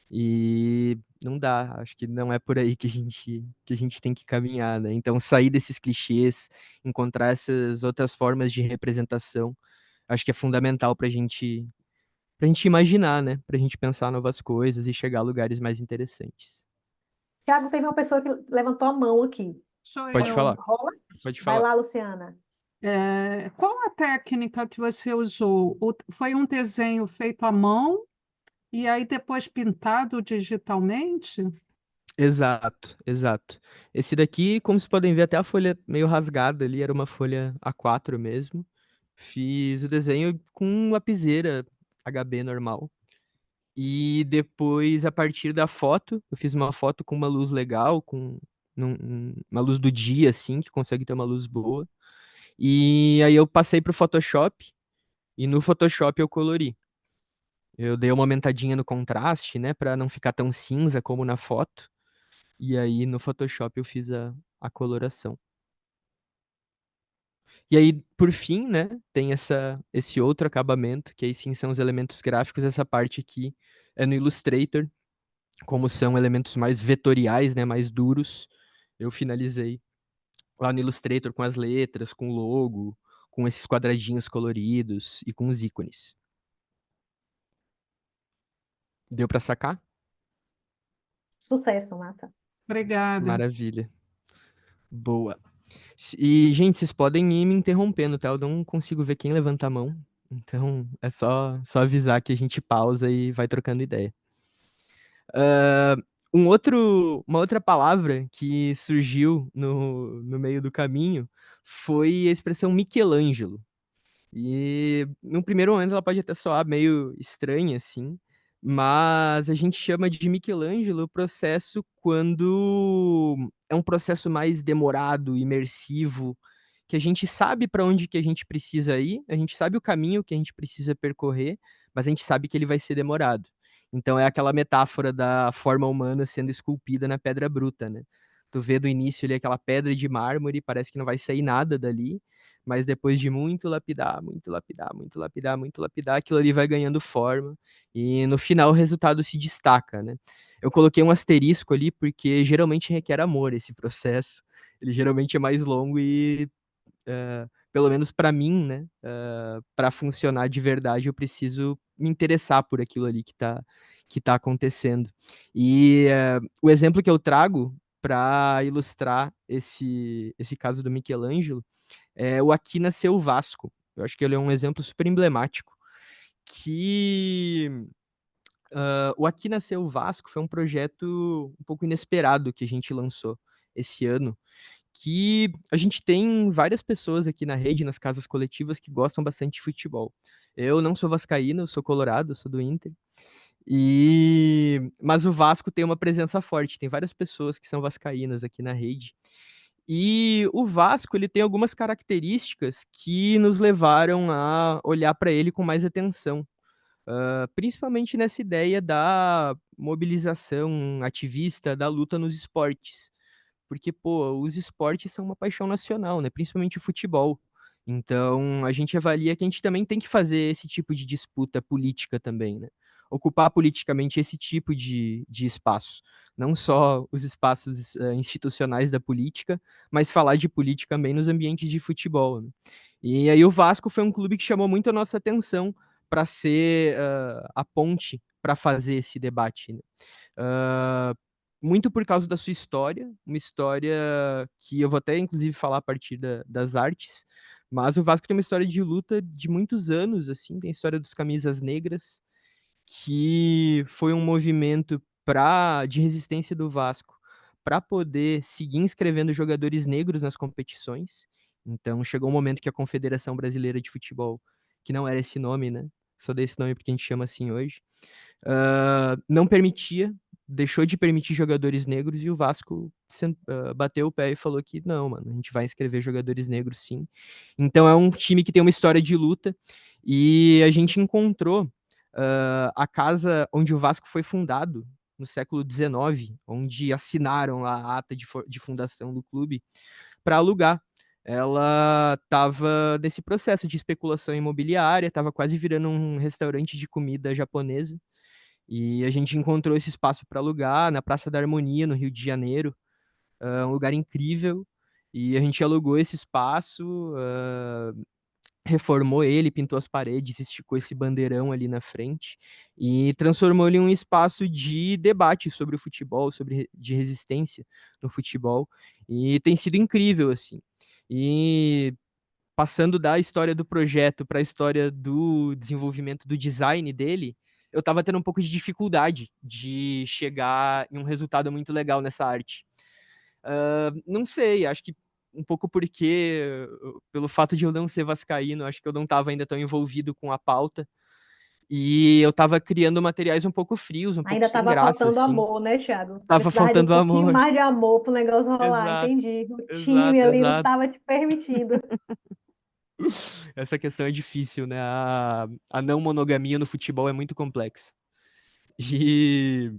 [SPEAKER 2] E não dá, acho que não é por aí que a gente tem que caminhar, né? Então, sair desses clichês, encontrar essas outras formas de representação, acho que é fundamental para a gente imaginar, né? Para a gente pensar novas coisas e chegar a lugares mais interessantes.
[SPEAKER 1] Tiago, teve uma pessoa que levantou a mão aqui.
[SPEAKER 4] Sou
[SPEAKER 2] Pode
[SPEAKER 4] eu.
[SPEAKER 1] Então,
[SPEAKER 2] falar,
[SPEAKER 1] rola?
[SPEAKER 2] pode
[SPEAKER 1] Vai
[SPEAKER 2] falar.
[SPEAKER 1] lá, Luciana.
[SPEAKER 4] Qual a técnica que você usou? Foi um desenho feito à mão e aí depois pintado digitalmente?
[SPEAKER 2] Exato, exato. Esse daqui, como vocês podem ver, até a folha meio rasgada ali, era uma folha A4 mesmo. Fiz o desenho com lapiseira HB normal. E depois, a partir da foto, eu fiz uma foto com uma luz legal, com uma luz do dia, assim, que consegue ter uma luz boa. E aí eu passei pro Photoshop, e no Photoshop eu colori. Eu dei uma aumentadinha no contraste, né, pra não ficar tão cinza como na foto. E aí no Photoshop eu fiz a coloração. E aí, por fim, né, tem esse outro acabamento, que aí sim são os elementos gráficos, essa parte aqui é no Illustrator, como são elementos mais vetoriais, né, mais duros, eu finalizei lá no Illustrator com as letras, com o logo, com esses quadradinhos coloridos e com os ícones. Deu pra sacar?
[SPEAKER 1] Sucesso, massa.
[SPEAKER 4] Obrigada.
[SPEAKER 2] Maravilha. Boa. E, gente, vocês podem ir me interrompendo, tá? Eu não consigo ver quem levanta a mão. Então, é só avisar que a gente pausa e vai trocando ideia. Ah, uma outra palavra que surgiu no meio do caminho foi a expressão Michelangelo. E no primeiro momento ela pode até soar meio estranha, assim, mas a gente chama de Michelangelo o processo quando é um processo mais demorado, imersivo, que a gente sabe para onde que a gente precisa ir, a gente sabe o caminho que a gente precisa percorrer, mas a gente sabe que ele vai ser demorado. Então é aquela metáfora da forma humana sendo esculpida na pedra bruta, né? Tu vê do início ali aquela pedra de mármore, parece que não vai sair nada dali, mas depois de muito lapidar, muito lapidar, muito lapidar, muito lapidar, aquilo ali vai ganhando forma e no final o resultado se destaca, né? Eu coloquei um asterisco ali porque geralmente requer amor esse processo. Ele geralmente é mais longo e pelo menos para mim, né, para funcionar de verdade, eu preciso me interessar por aquilo ali que tá acontecendo. E o exemplo que eu trago para ilustrar esse caso do Michelangelo é o Aqui Nasceu o Vasco. Eu acho que ele é um exemplo super emblemático. Que o Aqui Nasceu o Vasco foi um projeto um pouco inesperado que a gente lançou esse ano, que a gente tem várias pessoas aqui na rede, nas casas coletivas, que gostam bastante de futebol. Eu não sou vascaíno, eu sou colorado, eu sou do Inter. Mas o Vasco tem uma presença forte, tem várias pessoas que são vascaínas aqui na rede. E o Vasco, ele tem algumas características que nos levaram a olhar para ele com mais atenção, principalmente nessa ideia da mobilização ativista, da luta nos esportes. Porque, pô, os esportes são uma paixão nacional, né? Principalmente o futebol. Então, a gente avalia que a gente também tem que fazer esse tipo de disputa política também, né? Ocupar politicamente esse tipo de espaço. Não só os espaços institucionais da política, mas falar de política também nos ambientes de futebol, né? E aí o Vasco foi um clube que chamou muito a nossa atenção para ser a ponte para fazer esse debate, né? Ah, muito por causa da sua história, uma história que eu vou até inclusive falar a partir das artes, mas o Vasco tem uma história de luta de muitos anos, assim, tem a história dos camisas negras, que foi um movimento de resistência do Vasco para poder seguir inscrevendo jogadores negros nas competições. Então chegou um momento que a Confederação Brasileira de Futebol, que não era esse nome, né? Só desse nome porque a gente chama assim hoje, não permitia, deixou de permitir jogadores negros e o Vasco bateu o pé e falou que não, mano, a gente vai inscrever jogadores negros sim. Então é um time que tem uma história de luta e a gente encontrou a casa onde o Vasco foi fundado no século XIX, onde assinaram lá a ata de fundação do clube para alugar. Ela estava nesse processo de especulação imobiliária, estava quase virando um restaurante de comida japonesa. E a gente encontrou esse espaço para alugar na Praça da Harmonia, no Rio de Janeiro, um lugar incrível. E a gente alugou esse espaço, reformou ele, pintou as paredes, esticou esse bandeirão ali na frente e transformou ele em um espaço de debate sobre o futebol, de resistência no futebol. E tem sido incrível, assim. E passando da história do projeto para a história do desenvolvimento do design dele, eu estava tendo um pouco de dificuldade de chegar em um resultado muito legal nessa arte. Não sei, acho que um pouco porque, pelo fato de eu não ser vascaíno, acho que eu não estava ainda tão envolvido com a pauta. E eu estava criando materiais um pouco frios, um pouco
[SPEAKER 1] Ainda
[SPEAKER 2] sem
[SPEAKER 1] estava
[SPEAKER 2] graça,
[SPEAKER 1] faltando
[SPEAKER 2] assim.
[SPEAKER 1] amor, né, Thiago?
[SPEAKER 2] Tava
[SPEAKER 1] Precisava de um
[SPEAKER 2] faltando
[SPEAKER 1] pouquinho
[SPEAKER 2] amor.
[SPEAKER 1] mais de amor para o negócio rolar,
[SPEAKER 2] Exato,
[SPEAKER 1] entendi. O time
[SPEAKER 2] exato,
[SPEAKER 1] ali não
[SPEAKER 2] exato.
[SPEAKER 1] estava te permitindo.
[SPEAKER 2] Essa questão é difícil, né? A não monogamia no futebol é muito complexa. E...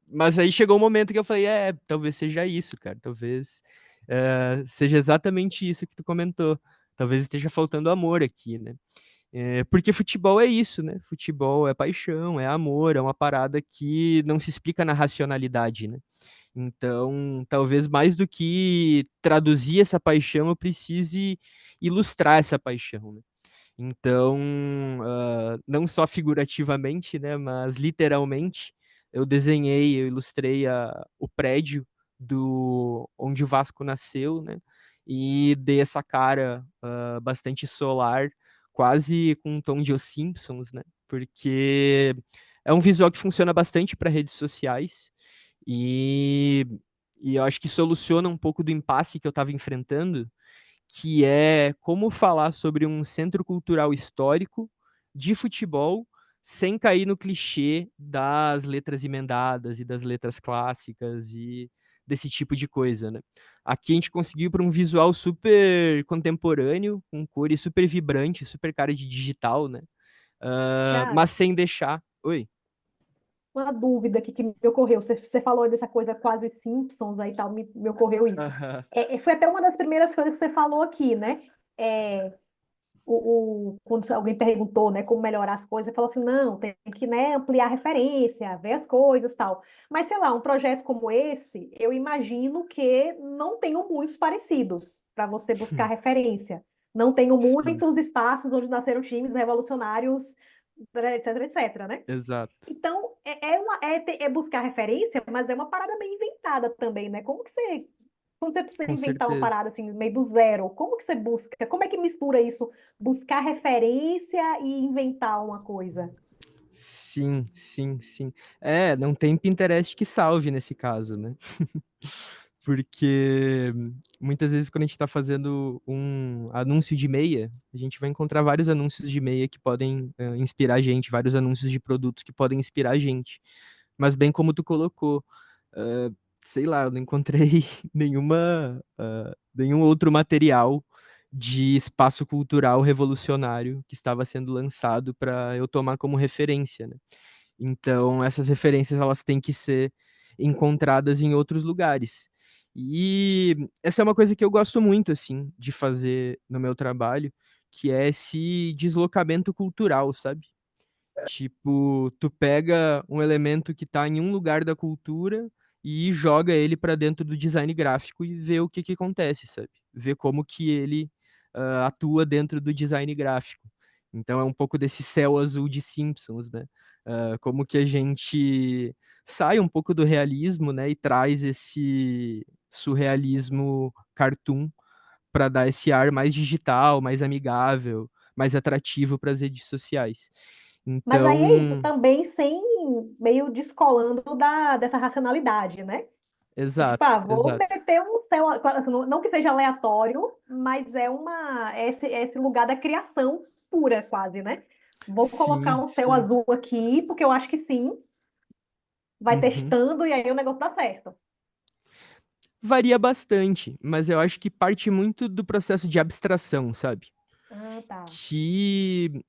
[SPEAKER 2] Mas aí chegou um momento que eu falei, talvez seja isso, cara. Talvez seja exatamente isso que tu comentou. Talvez esteja faltando amor aqui, né? Porque futebol é isso, né? Futebol é paixão, é amor, é uma parada que não se explica na racionalidade, né? Então, talvez mais do que traduzir essa paixão, eu precise ilustrar essa paixão, né? Então, não só figurativamente, né, mas literalmente, eu ilustrei o prédio onde o Vasco nasceu, né, e dei essa cara bastante solar, quase com um tom de Os Simpsons, né, porque é um visual que funciona bastante para redes sociais e, e eu acho que soluciona um pouco do impasse que eu estava enfrentando, que é como falar sobre um centro cultural histórico de futebol sem cair no clichê das letras emendadas e das letras clássicas e desse tipo de coisa, né? Aqui a gente conseguiu para um visual super contemporâneo, com cores super vibrantes, super cara de digital, né? Mas
[SPEAKER 1] Thiago,
[SPEAKER 2] sem deixar. Oi.
[SPEAKER 1] uma dúvida aqui que me ocorreu. Você falou dessa coisa quase Simpsons aí e tal, me ocorreu isso.
[SPEAKER 2] Aham.
[SPEAKER 1] Foi até uma das primeiras coisas que você falou aqui, né? É, quando alguém perguntou, né, como melhorar as coisas, falou assim, não, tem que, né, ampliar a referência, ver as coisas, tal. Mas, sei lá, um projeto como esse, eu imagino que não tenham muitos parecidos para você buscar referência. Não tenho
[SPEAKER 2] Sim,
[SPEAKER 1] muitos espaços onde nasceram times revolucionários, etc, etc, né?
[SPEAKER 2] exato.
[SPEAKER 1] Então, é buscar referência, mas é uma parada meio inventada também, né? Quando você precisa
[SPEAKER 2] Com
[SPEAKER 1] inventar uma
[SPEAKER 2] certeza.
[SPEAKER 1] parada assim, meio do zero, como que você busca? Como é que mistura isso? Buscar referência e inventar uma coisa?
[SPEAKER 2] Sim, sim, sim. É, não tem Pinterest que salve nesse caso, né? Porque muitas vezes quando a gente está fazendo um anúncio de meia, a gente vai encontrar vários anúncios de meia que podem inspirar a gente, vários anúncios de produtos que podem inspirar a gente. Mas bem como tu colocou, ah, sei lá, eu não encontrei nenhum outro material de espaço cultural revolucionário que estava sendo lançado para eu tomar como referência, né? Então, essas referências elas têm que ser encontradas em outros lugares. E essa é uma coisa que eu gosto muito, assim, de fazer no meu trabalho, que é esse deslocamento cultural, sabe? Tipo, tu pega um elemento que tá em um lugar da cultura e joga ele para dentro do design gráfico e vê o que que acontece, sabe? Vê como que ele atua dentro do design gráfico. Então é um pouco desse céu azul de Simpsons, né? Como que a gente sai um pouco do realismo, né, e traz esse surrealismo cartoon para dar esse ar mais digital, mais amigável, mais atrativo para as redes sociais.
[SPEAKER 1] Mas aí é isso,
[SPEAKER 2] Então,
[SPEAKER 1] também sem meio descolando dessa racionalidade, né? Tipo,
[SPEAKER 2] exato,
[SPEAKER 1] vou
[SPEAKER 2] exato.
[SPEAKER 1] meter um céu, assim, não que seja aleatório, mas é esse lugar da criação pura, quase, né? Vou colocar
[SPEAKER 2] Sim,
[SPEAKER 1] um céu
[SPEAKER 2] sim.
[SPEAKER 1] azul aqui, porque eu acho que sim, vai
[SPEAKER 2] Uhum.
[SPEAKER 1] testando e aí o negócio dá certo.
[SPEAKER 2] Varia bastante, mas eu acho que parte muito do processo de abstração, sabe?
[SPEAKER 1] Ah, tá.
[SPEAKER 2] Que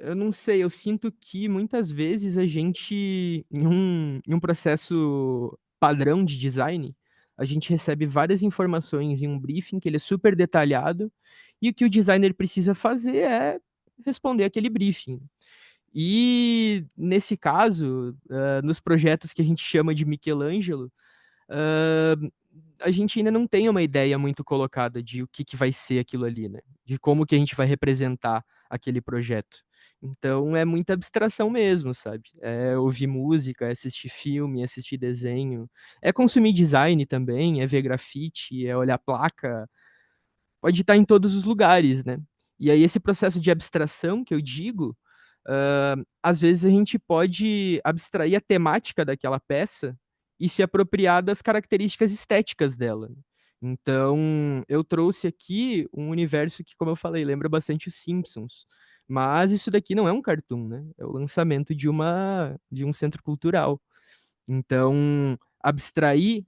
[SPEAKER 2] eu não sei, eu sinto que muitas vezes a gente, em um processo padrão de design, a gente recebe várias informações em um briefing que ele é super detalhado, e o que o designer precisa fazer é responder aquele briefing. E nesse caso, nos projetos que a gente chama de Michelangelo, ah, a gente ainda não tem uma ideia muito colocada de o que que vai ser aquilo ali, né? De como que a gente vai representar aquele projeto. Então é muita abstração mesmo, sabe? É ouvir música, é assistir filme, é assistir desenho, é consumir design também, é ver grafite, é olhar placa, pode estar em todos os lugares, né? E aí esse processo de abstração que eu digo, às vezes a gente pode abstrair a temática daquela peça e se apropriar das características estéticas dela. Então, eu trouxe aqui um universo que, como eu falei, lembra bastante os Simpsons. Mas isso daqui não é um cartoon, né? É o lançamento de um centro cultural. Então, abstrair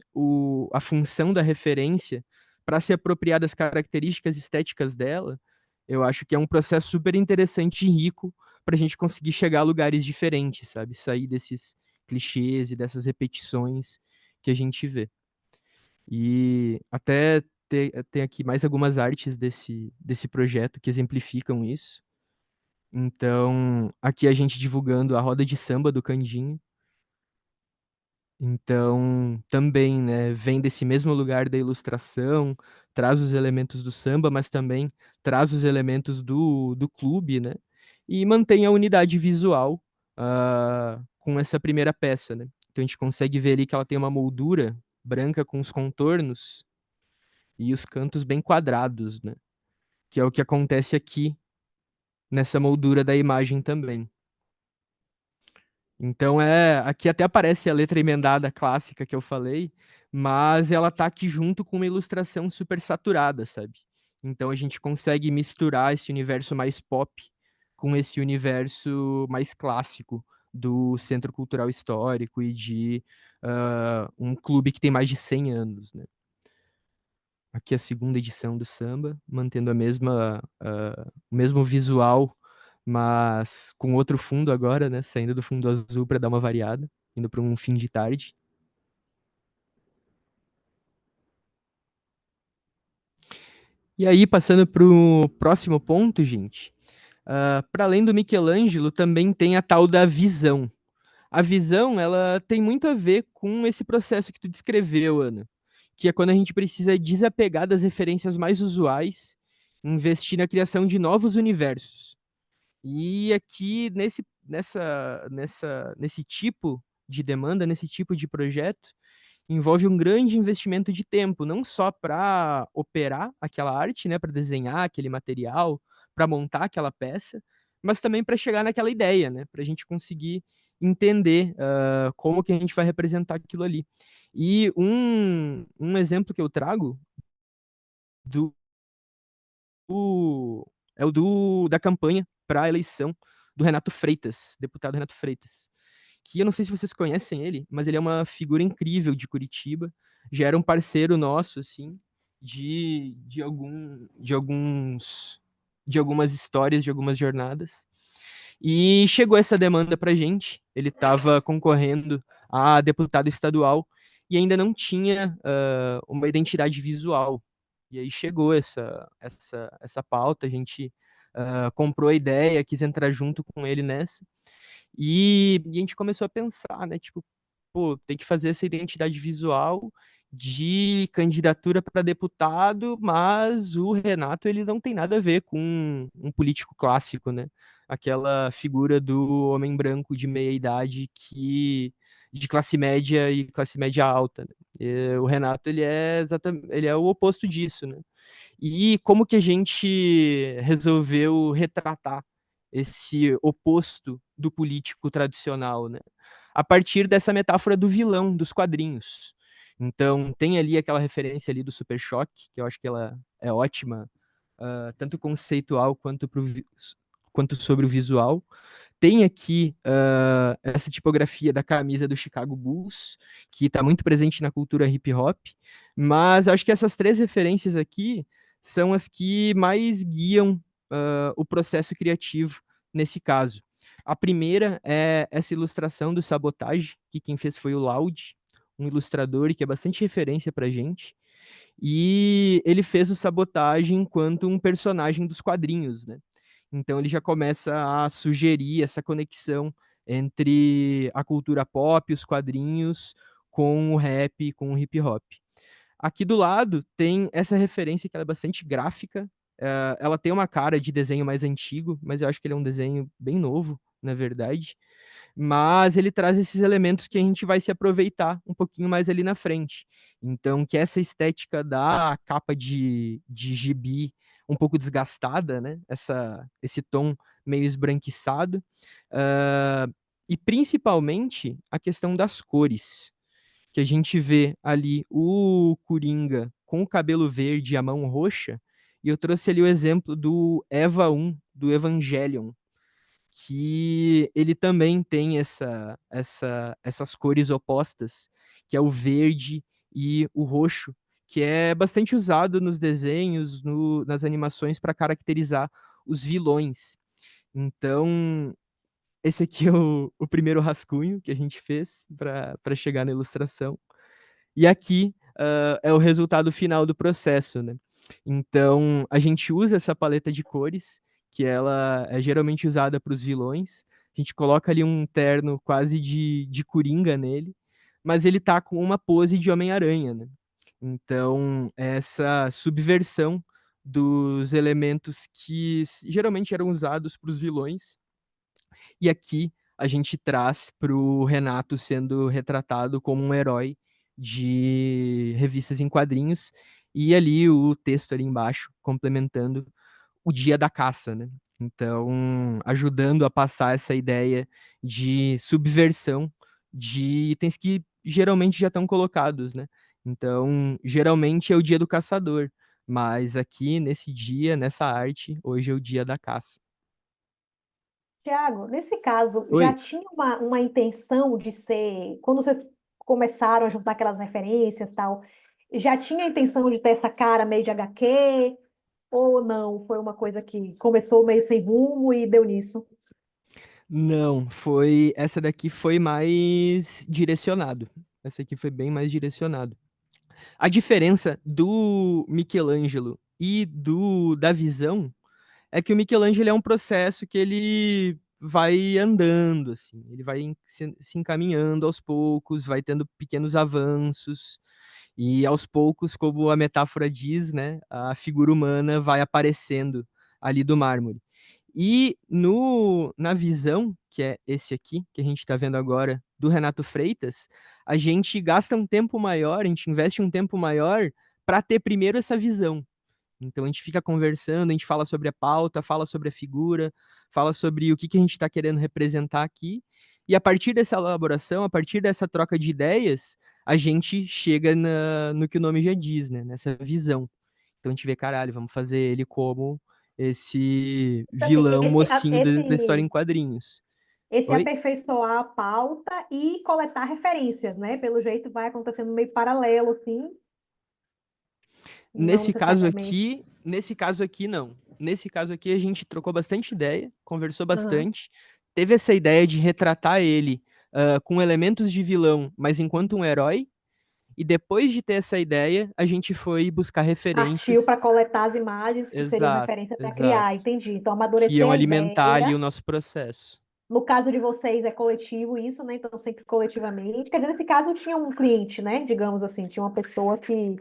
[SPEAKER 2] a função da referência para se apropriar das características estéticas dela, eu acho que é um processo super interessante e rico para a gente conseguir chegar a lugares diferentes, sabe? Sair desses clichês e dessas repetições que a gente vê. E até tem aqui mais algumas artes desse projeto que exemplificam isso. Então, aqui a gente divulgando a roda de samba do Candinho. Então, também, né, vem desse mesmo lugar da ilustração, traz os elementos do samba, mas também traz os elementos do clube, né? E mantém a unidade visual, com essa primeira peça, né? Então a gente consegue ver ali que ela tem uma moldura branca com os contornos e os cantos bem quadrados, né? Que é o que acontece aqui nessa moldura da imagem também. Então aqui até aparece a letra emendada clássica que eu falei, mas ela tá aqui junto com uma ilustração super saturada, sabe? Então a gente consegue misturar esse universo mais pop com esse universo mais clássico do Centro Cultural Histórico e de um clube que tem mais de 100 anos, né? Aqui a segunda edição do samba, mantendo o mesmo visual, mas com outro fundo agora, né? Saindo do fundo azul para dar uma variada, indo para um fim de tarde. E aí, passando para o próximo ponto, gente, para além do Michelangelo, também tem a tal da visão. A visão, ela tem muito a ver com esse processo que tu descreveu, Ana, que é quando a gente precisa desapegar das referências mais usuais, investir na criação de novos universos. E aqui, nesse tipo de demanda, nesse tipo de projeto, envolve um grande investimento de tempo, não só para operar aquela arte, né, para desenhar aquele material, para montar aquela peça, mas também para chegar naquela ideia, né, para a gente conseguir entender como que a gente vai representar aquilo ali. E um exemplo que eu trago do é o da campanha para a eleição do Renato Freitas, deputado Renato Freitas, que eu não sei se vocês conhecem ele, mas ele é uma figura incrível de Curitiba, já era um parceiro nosso, assim, de algumas histórias, de algumas jornadas. E chegou essa demanda para gente, ele estava concorrendo a deputado estadual e ainda não tinha uma identidade visual. E aí chegou essa pauta, a gente comprou a ideia, quis entrar junto com ele nessa. E a gente começou a pensar, né? Tipo, pô, tem que fazer essa identidade visual de candidatura para deputado, mas o Renato ele não tem nada a ver com um político clássico, né? Aquela figura do homem branco de meia idade que de classe média e classe média alta, né? E o Renato ele é o oposto disso, né? E como que a gente resolveu retratar esse oposto do político tradicional, né? A partir dessa metáfora do vilão dos quadrinhos. Então, tem ali aquela referência ali do Super Choque, que eu acho que ela é ótima, tanto conceitual quanto sobre o visual. Tem aqui essa tipografia da camisa do Chicago Bulls, que está muito presente na cultura hip hop, mas acho que essas três referências aqui são as que mais guiam o processo criativo nesse caso. A primeira é essa ilustração do Sabotage, que quem fez foi o Loud, um ilustrador e que é bastante referência para gente. E ele fez o Sabotage enquanto um personagem dos quadrinhos, né? Então ele já começa a sugerir essa conexão entre a cultura pop, os quadrinhos, com o rap, com o hip hop. Aqui do lado tem essa referência que ela é bastante gráfica. Ela tem uma cara de desenho mais antigo, mas eu acho que ele é um desenho bem novo, na verdade. Mas ele traz esses elementos que a gente vai se aproveitar um pouquinho mais ali na frente. Então, que essa estética da capa de gibi um pouco desgastada, né? Esse tom meio esbranquiçado. Ah, e principalmente a questão das cores, que a gente vê ali o Coringa com o cabelo verde e a mão roxa, e eu trouxe ali o exemplo do Eva 1, do Evangelion, que ele também tem essas cores opostas, que é o verde e o roxo, que é bastante usado nos desenhos, nas animações para caracterizar os vilões. Então, esse aqui é o primeiro rascunho que a gente fez para chegar na ilustração. E aqui é o resultado final do processo, né? Então, a gente usa essa paleta de cores, que ela é geralmente usada para os vilões. A gente coloca ali um terno quase de coringa nele, mas ele tá com uma pose de Homem-Aranha, né? Então, essa subversão dos elementos que geralmente eram usados para os vilões, e aqui a gente traz para o Renato sendo retratado como um herói de revistas em quadrinhos, e ali o texto ali embaixo complementando o dia da caça, né? Então, ajudando a passar essa ideia de subversão de itens que geralmente já estão colocados, né? Então, geralmente é o dia do caçador, mas aqui nesse dia, nessa arte, hoje é o dia da caça.
[SPEAKER 1] Tiago, nesse caso, já
[SPEAKER 2] Oi.
[SPEAKER 1] tinha uma intenção de ser, quando vocês começaram a juntar aquelas referências e tal, já tinha a intenção de ter essa cara meio de HQ, ou não? Foi uma coisa que começou meio sem rumo e deu nisso?
[SPEAKER 2] Não, essa daqui foi mais direcionado. Essa aqui foi bem mais direcionado. A diferença do Michelangelo e da visão é que o Michelangelo é um processo que ele vai andando, assim, ele vai se encaminhando aos poucos, vai tendo pequenos avanços, e aos poucos, como a metáfora diz, né, a figura humana vai aparecendo ali do mármore. E na visão, que é esse aqui, que a gente está vendo agora, do Renato Freitas, a gente gasta um tempo maior, a gente investe um tempo maior para ter primeiro essa visão. Então a gente fica conversando, a gente fala sobre a pauta, fala sobre a figura, fala sobre o que a gente está querendo representar aqui. E a partir dessa elaboração, a partir dessa troca de ideias, a gente chega no que o nome já diz, né? Nessa visão. Então a gente vê, caralho, vamos fazer ele como esse
[SPEAKER 1] Então, assim,
[SPEAKER 2] vilão mocinho da história
[SPEAKER 1] esse,
[SPEAKER 2] em quadrinhos.
[SPEAKER 1] esse
[SPEAKER 2] Oi?
[SPEAKER 1] aperfeiçoar a pauta e coletar referências, né? Pelo jeito vai acontecendo meio paralelo, assim, não necessariamente.
[SPEAKER 2] Nesse caso aqui, não. Nesse caso aqui, a gente trocou bastante ideia, conversou
[SPEAKER 1] Aham.
[SPEAKER 2] bastante, teve essa ideia de retratar ele com elementos de vilão, mas enquanto um herói, e depois de ter essa ideia, a gente foi buscar
[SPEAKER 1] Partiu
[SPEAKER 2] referências,
[SPEAKER 1] para coletar as imagens que seriam
[SPEAKER 2] exato,
[SPEAKER 1] referência para
[SPEAKER 2] exato,
[SPEAKER 1] criar, entendi. Então,
[SPEAKER 2] que
[SPEAKER 1] amadurecer
[SPEAKER 2] iam
[SPEAKER 1] a
[SPEAKER 2] alimentar ali
[SPEAKER 1] ideia.
[SPEAKER 2] o nosso processo.
[SPEAKER 1] No caso de vocês é coletivo isso, né? Então, sempre coletivamente. Quer dizer, nesse caso tinha um cliente, né? Digamos assim, tinha uma pessoa que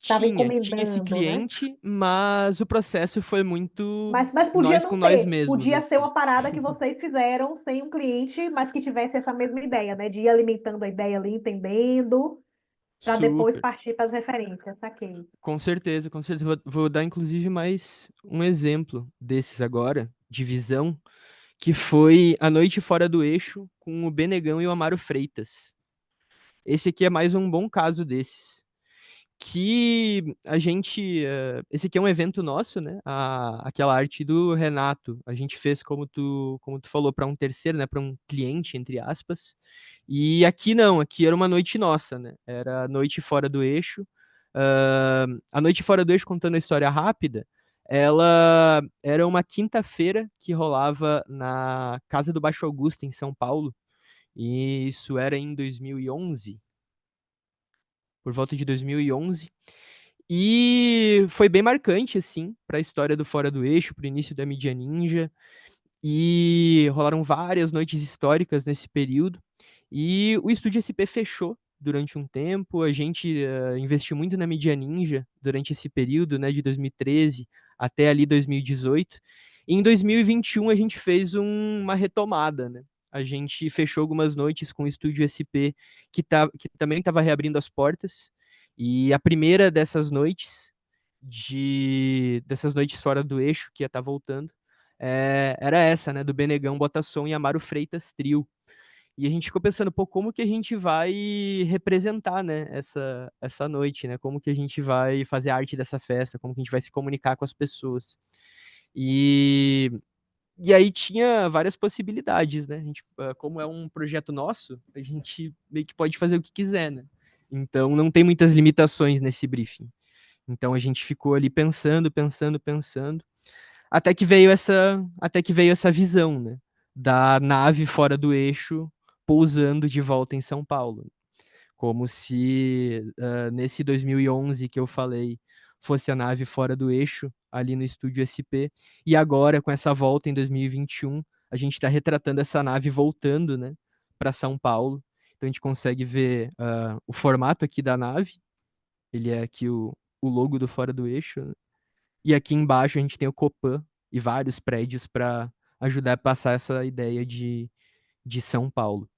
[SPEAKER 1] estava
[SPEAKER 2] Tinha esse
[SPEAKER 1] encomendando, né?
[SPEAKER 2] cliente, mas o processo foi muito
[SPEAKER 1] Mas podia
[SPEAKER 2] nós com
[SPEAKER 1] não
[SPEAKER 2] nós
[SPEAKER 1] ter.
[SPEAKER 2] mesmos,
[SPEAKER 1] Podia ser
[SPEAKER 2] assim.
[SPEAKER 1] uma parada que vocês fizeram sem um cliente, mas que tivesse essa mesma ideia, né? De ir alimentando a ideia ali, entendendo, para depois
[SPEAKER 2] Super.
[SPEAKER 1] partir para as referências. Saquei.
[SPEAKER 2] Com certeza, com certeza. Vou dar, inclusive, mais um exemplo desses agora, de visão, que foi A Noite Fora do Eixo, com o Benegão e o Amaro Freitas. Esse aqui é mais um bom caso desses. Que a gente. Esse aqui é um evento nosso, né? Aquela arte do Renato. A gente fez, como tu falou, para um terceiro, né? Para um cliente, entre aspas. E aqui não, aqui era uma noite nossa, né? Era a noite fora do eixo. A noite fora do eixo, contando a história rápida, ela era uma quinta-feira que rolava na Casa do Baixo Augusto, em São Paulo. E isso era em 2011, por volta de 2011. E foi bem marcante, assim, para a história do Fora do Eixo, para o início da mídia ninja. E rolaram várias noites históricas nesse período. E o estúdio SP fechou durante um tempo. A gente investiu muito na mídia ninja durante esse período, né, de 2013 até ali 2018. E em 2021 a gente fez uma retomada, né? A gente fechou algumas noites com o estúdio SP que também estava reabrindo as portas. E a primeira dessas noites fora do eixo que ia estar voltando era essa, né, do Benegão, Botasson e Amaro Freitas Trio. E a gente ficou pensando, pô, como que a gente vai representar, né, essa noite, né? Como que a gente vai fazer arte dessa festa, como que a gente vai se comunicar com as pessoas. E, e aí tinha várias possibilidades, né? A gente, como é um projeto nosso, a gente meio que pode fazer o que quiser, né? Então não tem muitas limitações nesse briefing. Então a gente ficou ali pensando, pensando, pensando. Até que veio essa visão, né? Da nave fora do eixo pousando de volta em São Paulo. Como se nesse 2011 que eu falei fosse a nave fora do eixo, ali no estúdio SP. E agora, com essa volta em 2021, a gente está retratando essa nave voltando, né? Para São Paulo. Então a gente consegue ver o formato aqui da nave. Ele é aqui o logo do fora do eixo, né? E aqui embaixo a gente tem o Copan e vários prédios para ajudar a passar essa ideia de São Paulo.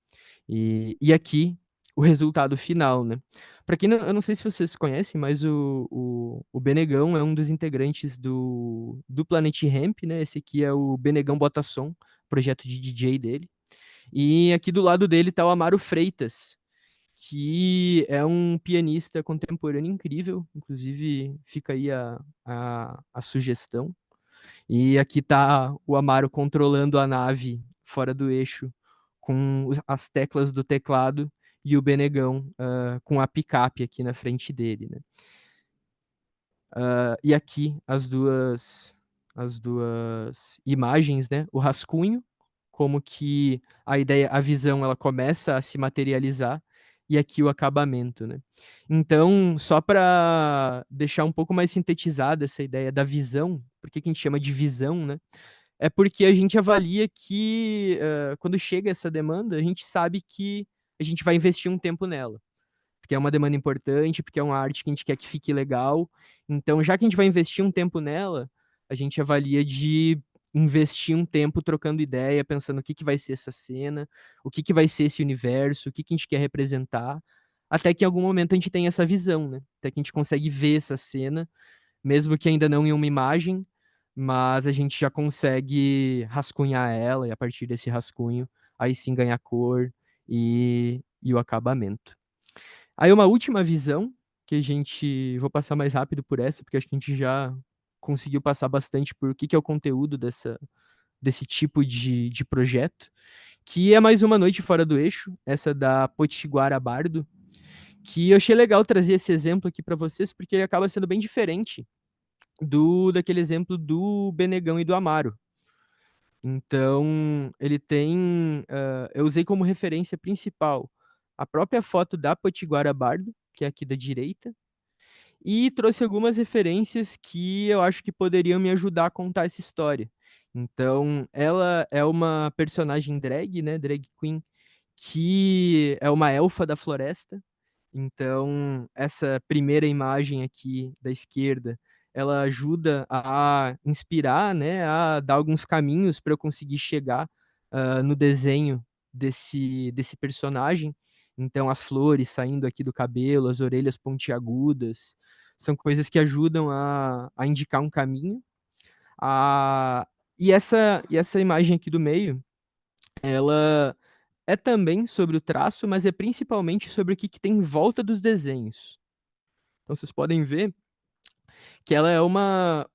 [SPEAKER 2] E aqui o resultado final, né? Para quem não, eu não sei se vocês conhecem, mas o Benegão é um dos integrantes do Planet Hemp, né? Esse aqui é o Benegão Botasson, projeto de DJ dele. E aqui do lado dele tá o Amaro Freitas, que é um pianista contemporâneo incrível, inclusive fica aí a sugestão. E aqui tá o Amaro controlando a nave fora do eixo, com as teclas do teclado, e o Benegão com a picape aqui na frente dele, né? E aqui as duas imagens, né? O rascunho, como que a ideia, a visão, ela começa a se materializar. e aqui o acabamento, né? Então, só para deixar um pouco mais sintetizada essa ideia da visão, por que que a gente chama de visão, né? É porque a gente avalia que quando chega essa demanda, a gente sabe que a gente vai investir um tempo nela, porque é uma demanda importante, porque é uma arte que a gente quer que fique legal. Então, já que a gente vai investir um tempo nela, a gente avalia de investir um tempo trocando ideia, pensando o que que vai ser essa cena, o que que vai ser esse universo, o que que a gente quer representar, até que em algum momento a gente tem essa visão, né? Até que a gente consegue ver essa cena, mesmo que ainda não em uma imagem, mas a gente já consegue rascunhar ela, e a partir desse rascunho, aí sim ganhar cor e o acabamento. Aí uma última visão, que a gente. Vou passar mais rápido por essa, porque acho que a gente já conseguiu passar bastante por o que que é o conteúdo desse tipo de projeto, que é mais uma noite fora do eixo, essa da Potiguara Bardo, que eu achei legal trazer esse exemplo aqui para vocês, porque ele acaba sendo bem diferente daquele exemplo do Benegão e do Amaro. Então, ele tem. Eu usei como referência principal a própria foto da Potiguara Bardo, que é aqui da direita, e trouxe algumas referências que eu acho que poderiam me ajudar a contar essa história. Então, ela é uma personagem drag, né? Drag queen, que é uma elfa da floresta. Então, essa primeira imagem aqui da esquerda, ela ajuda a inspirar, né, a dar alguns caminhos para eu conseguir chegar no desenho desse personagem. Então, as flores saindo aqui do cabelo, as orelhas pontiagudas, são coisas que ajudam a indicar um caminho. A, e essa imagem aqui do meio, ela é também sobre o traço, mas é principalmente sobre o que tem em volta dos desenhos. Então vocês podem ver que ela é uma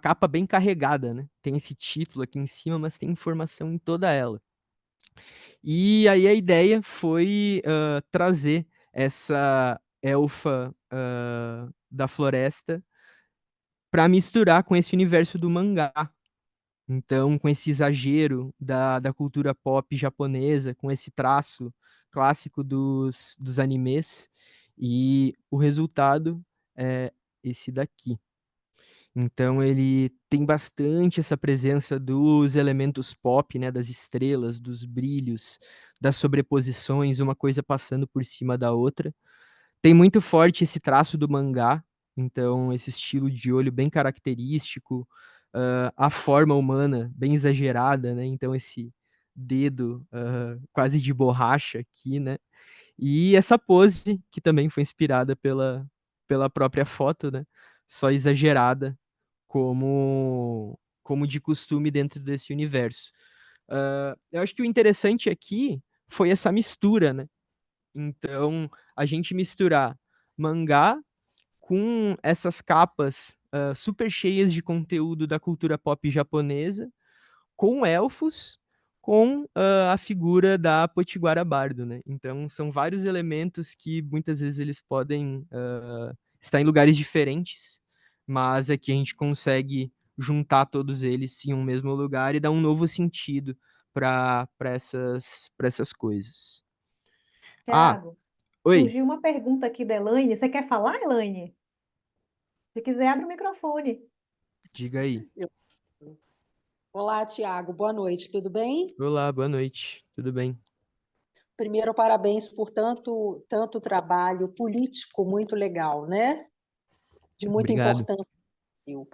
[SPEAKER 2] capa bem carregada, né? Tem esse título aqui em cima, mas tem informação em toda ela. E aí a ideia foi trazer essa elfa da floresta para misturar com esse universo do mangá. Então, com esse exagero da cultura pop japonesa, com esse traço clássico dos animes, e o resultado é esse daqui. Então, ele tem bastante essa presença dos elementos pop, né, das estrelas, dos brilhos, das sobreposições, uma coisa passando por cima da outra. Tem muito forte esse traço do mangá, então esse estilo de olho bem característico, a forma humana bem exagerada, né? Então esse dedo quase de borracha aqui, né? E essa pose que também foi inspirada pela própria foto, né? Só exagerada como de costume dentro desse universo. Eu acho que o interessante aqui foi essa mistura, né? Então, a gente misturar mangá com essas capas super cheias de conteúdo da cultura pop japonesa, com elfos, com a figura da Potiguara Bardo, né? Então, são vários elementos que muitas vezes eles podem estar em lugares diferentes, mas aqui a gente consegue juntar todos eles em um mesmo lugar e dar um novo sentido para essas coisas. Ah,
[SPEAKER 1] Tiago,
[SPEAKER 2] oi,
[SPEAKER 1] surgiu uma pergunta aqui da Elaine. Você quer falar, Elaine? Se quiser, abre o microfone.
[SPEAKER 2] diga aí.
[SPEAKER 3] Eu- Olá, Tiago, boa noite, tudo bem?
[SPEAKER 2] Olá, boa noite. Tudo bem?
[SPEAKER 3] Primeiro, parabéns por tanto trabalho político muito legal, né? De muita
[SPEAKER 2] Obrigado.
[SPEAKER 3] importância no Brasil.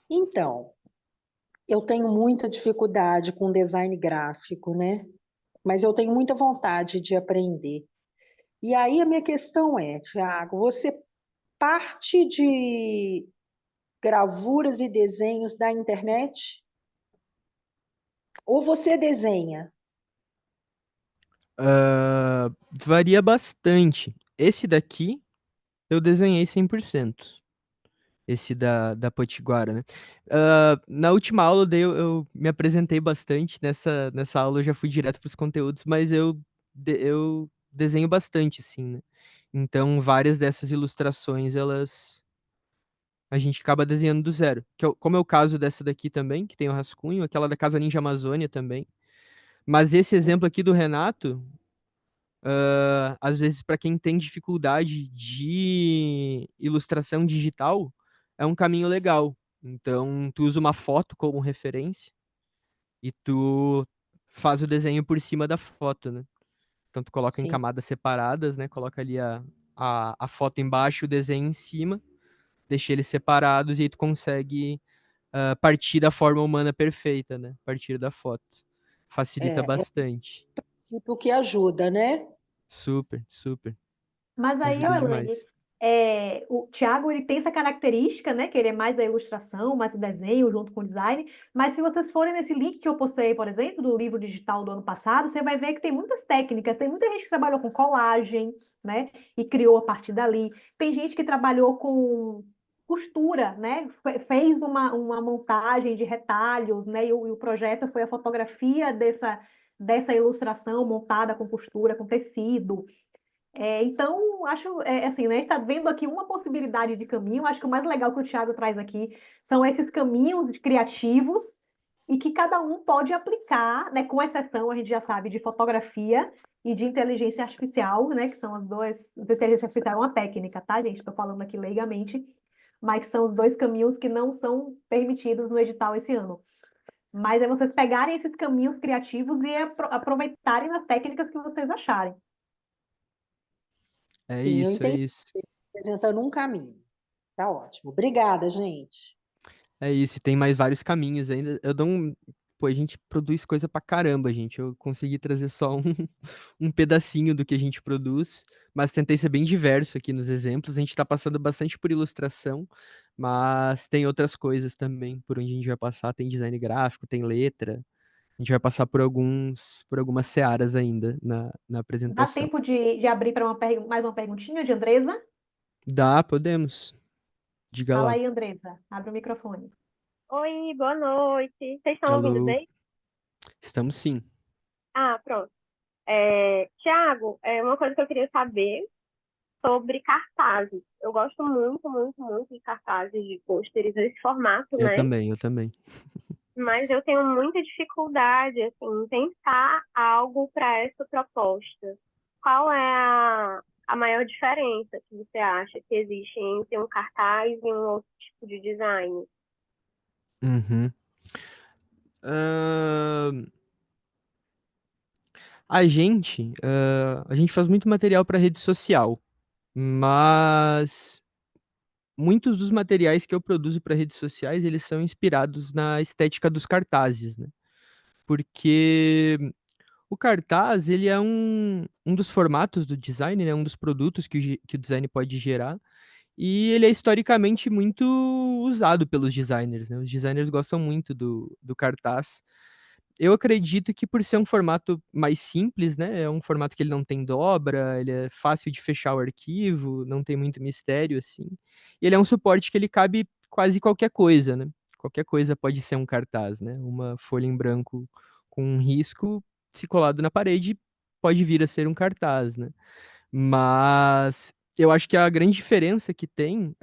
[SPEAKER 3] Então, eu tenho muita dificuldade com design gráfico, né? Mas eu tenho muita vontade de aprender. E aí a minha questão é, Tiago, você parte de gravuras e desenhos da internet? Ou você desenha?
[SPEAKER 2] Varia bastante. Esse daqui eu desenhei 100%. Esse da Potiguara, né? Na última aula daí eu me apresentei bastante. Nessa aula eu já fui direto para os conteúdos, mas eu desenho bastante, assim, né? Então, várias dessas ilustrações, a gente acaba desenhando do zero. Como é o caso dessa daqui também, que tem o rascunho, aquela da Casa Ninja Amazônia também. Mas esse exemplo aqui do Renato, Às vezes, para quem tem dificuldade de ilustração digital, é um caminho legal. Então, tu usa uma foto como referência e tu faz o desenho por cima da foto, né? Então, tu coloca em
[SPEAKER 3] Sim,
[SPEAKER 2] camadas separadas, né? Coloca ali a foto embaixo, o desenho em cima, deixa eles separados e aí tu consegue partir da forma humana perfeita, né? Partir da foto. Facilita
[SPEAKER 3] é um
[SPEAKER 2] bastante.
[SPEAKER 3] princípio que ajuda, né?
[SPEAKER 2] Super, super.
[SPEAKER 1] Mas aí, ô
[SPEAKER 2] Ajuda
[SPEAKER 1] Elaine,
[SPEAKER 2] demais.
[SPEAKER 1] o Thiago ele tem essa característica, né? Que ele é mais da ilustração, mais do desenho, junto com o design. Mas se vocês forem nesse link que eu postei, por exemplo, do livro digital do ano passado, você vai ver que tem muitas técnicas. Tem muita gente que trabalhou com colagem, né? E criou a partir dali. Tem gente que trabalhou com costura, né? Fez uma montagem de retalhos, né? E o projeto foi a fotografia dessa ilustração montada com costura, com tecido. Então, acho, assim, né, está vendo aqui uma possibilidade de caminho. Acho que o mais legal que o Thiago traz aqui são esses caminhos criativos e que cada um pode aplicar, né, com exceção, a gente já sabe, de fotografia e de inteligência artificial, né, que são as duas. Inteligência artificial é uma técnica, tá, gente? Estou falando aqui leigamente, mas que são os dois caminhos que não são permitidos no edital esse ano. Mas é vocês pegarem esses caminhos criativos e aproveitarem as técnicas que vocês acharem.
[SPEAKER 2] É
[SPEAKER 3] Sim, eu
[SPEAKER 2] isso, é
[SPEAKER 3] entendi.
[SPEAKER 2] isso.
[SPEAKER 3] Apresentando um caminho. Tá ótimo. Obrigada, gente.
[SPEAKER 2] É isso, e tem mais vários caminhos ainda. Eu dou um. Pô, a gente produz coisa pra caramba, gente. Eu consegui trazer só um pedacinho do que a gente produz, mas tentei ser bem diverso aqui nos exemplos. A gente tá passando bastante por ilustração, mas tem outras coisas também por onde a gente vai passar. Tem design gráfico, tem letra. A gente vai passar por algumas searas ainda na
[SPEAKER 1] Dá
[SPEAKER 2] apresentação.
[SPEAKER 1] tempo de abrir para mais uma perguntinha de Andresa?
[SPEAKER 2] Dá, podemos. Diga
[SPEAKER 1] Fala
[SPEAKER 2] lá.
[SPEAKER 1] aí, Andresa. Abre o microfone.
[SPEAKER 5] Oi, boa noite. Vocês estão ouvindo
[SPEAKER 2] Alô,
[SPEAKER 5] bem?
[SPEAKER 2] estamos sim.
[SPEAKER 5] Ah, pronto. Tiago, uma coisa que eu queria saber sobre cartazes. Eu gosto muito, muito, muito de cartazes, de pôsteres nesse formato,
[SPEAKER 2] Eu
[SPEAKER 5] né?
[SPEAKER 2] também, eu também.
[SPEAKER 5] Mas eu tenho muita dificuldade, assim, em pensar algo para essa proposta. Qual é a maior diferença que você acha que existe entre um cartaz e um outro tipo de design?
[SPEAKER 2] Uhum. Ahn, a gente faz muito material para rede social, mas muitos dos materiais que eu produzo para redes sociais, eles são inspirados na estética dos cartazes, né? Porque o cartaz, ele é um dos formatos do design, né? Um dos produtos que o design pode gerar, e ele é historicamente muito usado pelos designers, né? Os designers gostam muito do cartaz. Eu acredito que por ser um formato mais simples, né? É um formato que ele não tem dobra, ele é fácil de fechar o arquivo, não tem muito mistério, assim. E ele é um suporte que ele cabe quase qualquer coisa, né? Qualquer coisa pode ser um cartaz, né? Uma folha em branco com um risco, se colado na parede, pode vir a ser um cartaz, né? Mas eu acho que a grande diferença que tem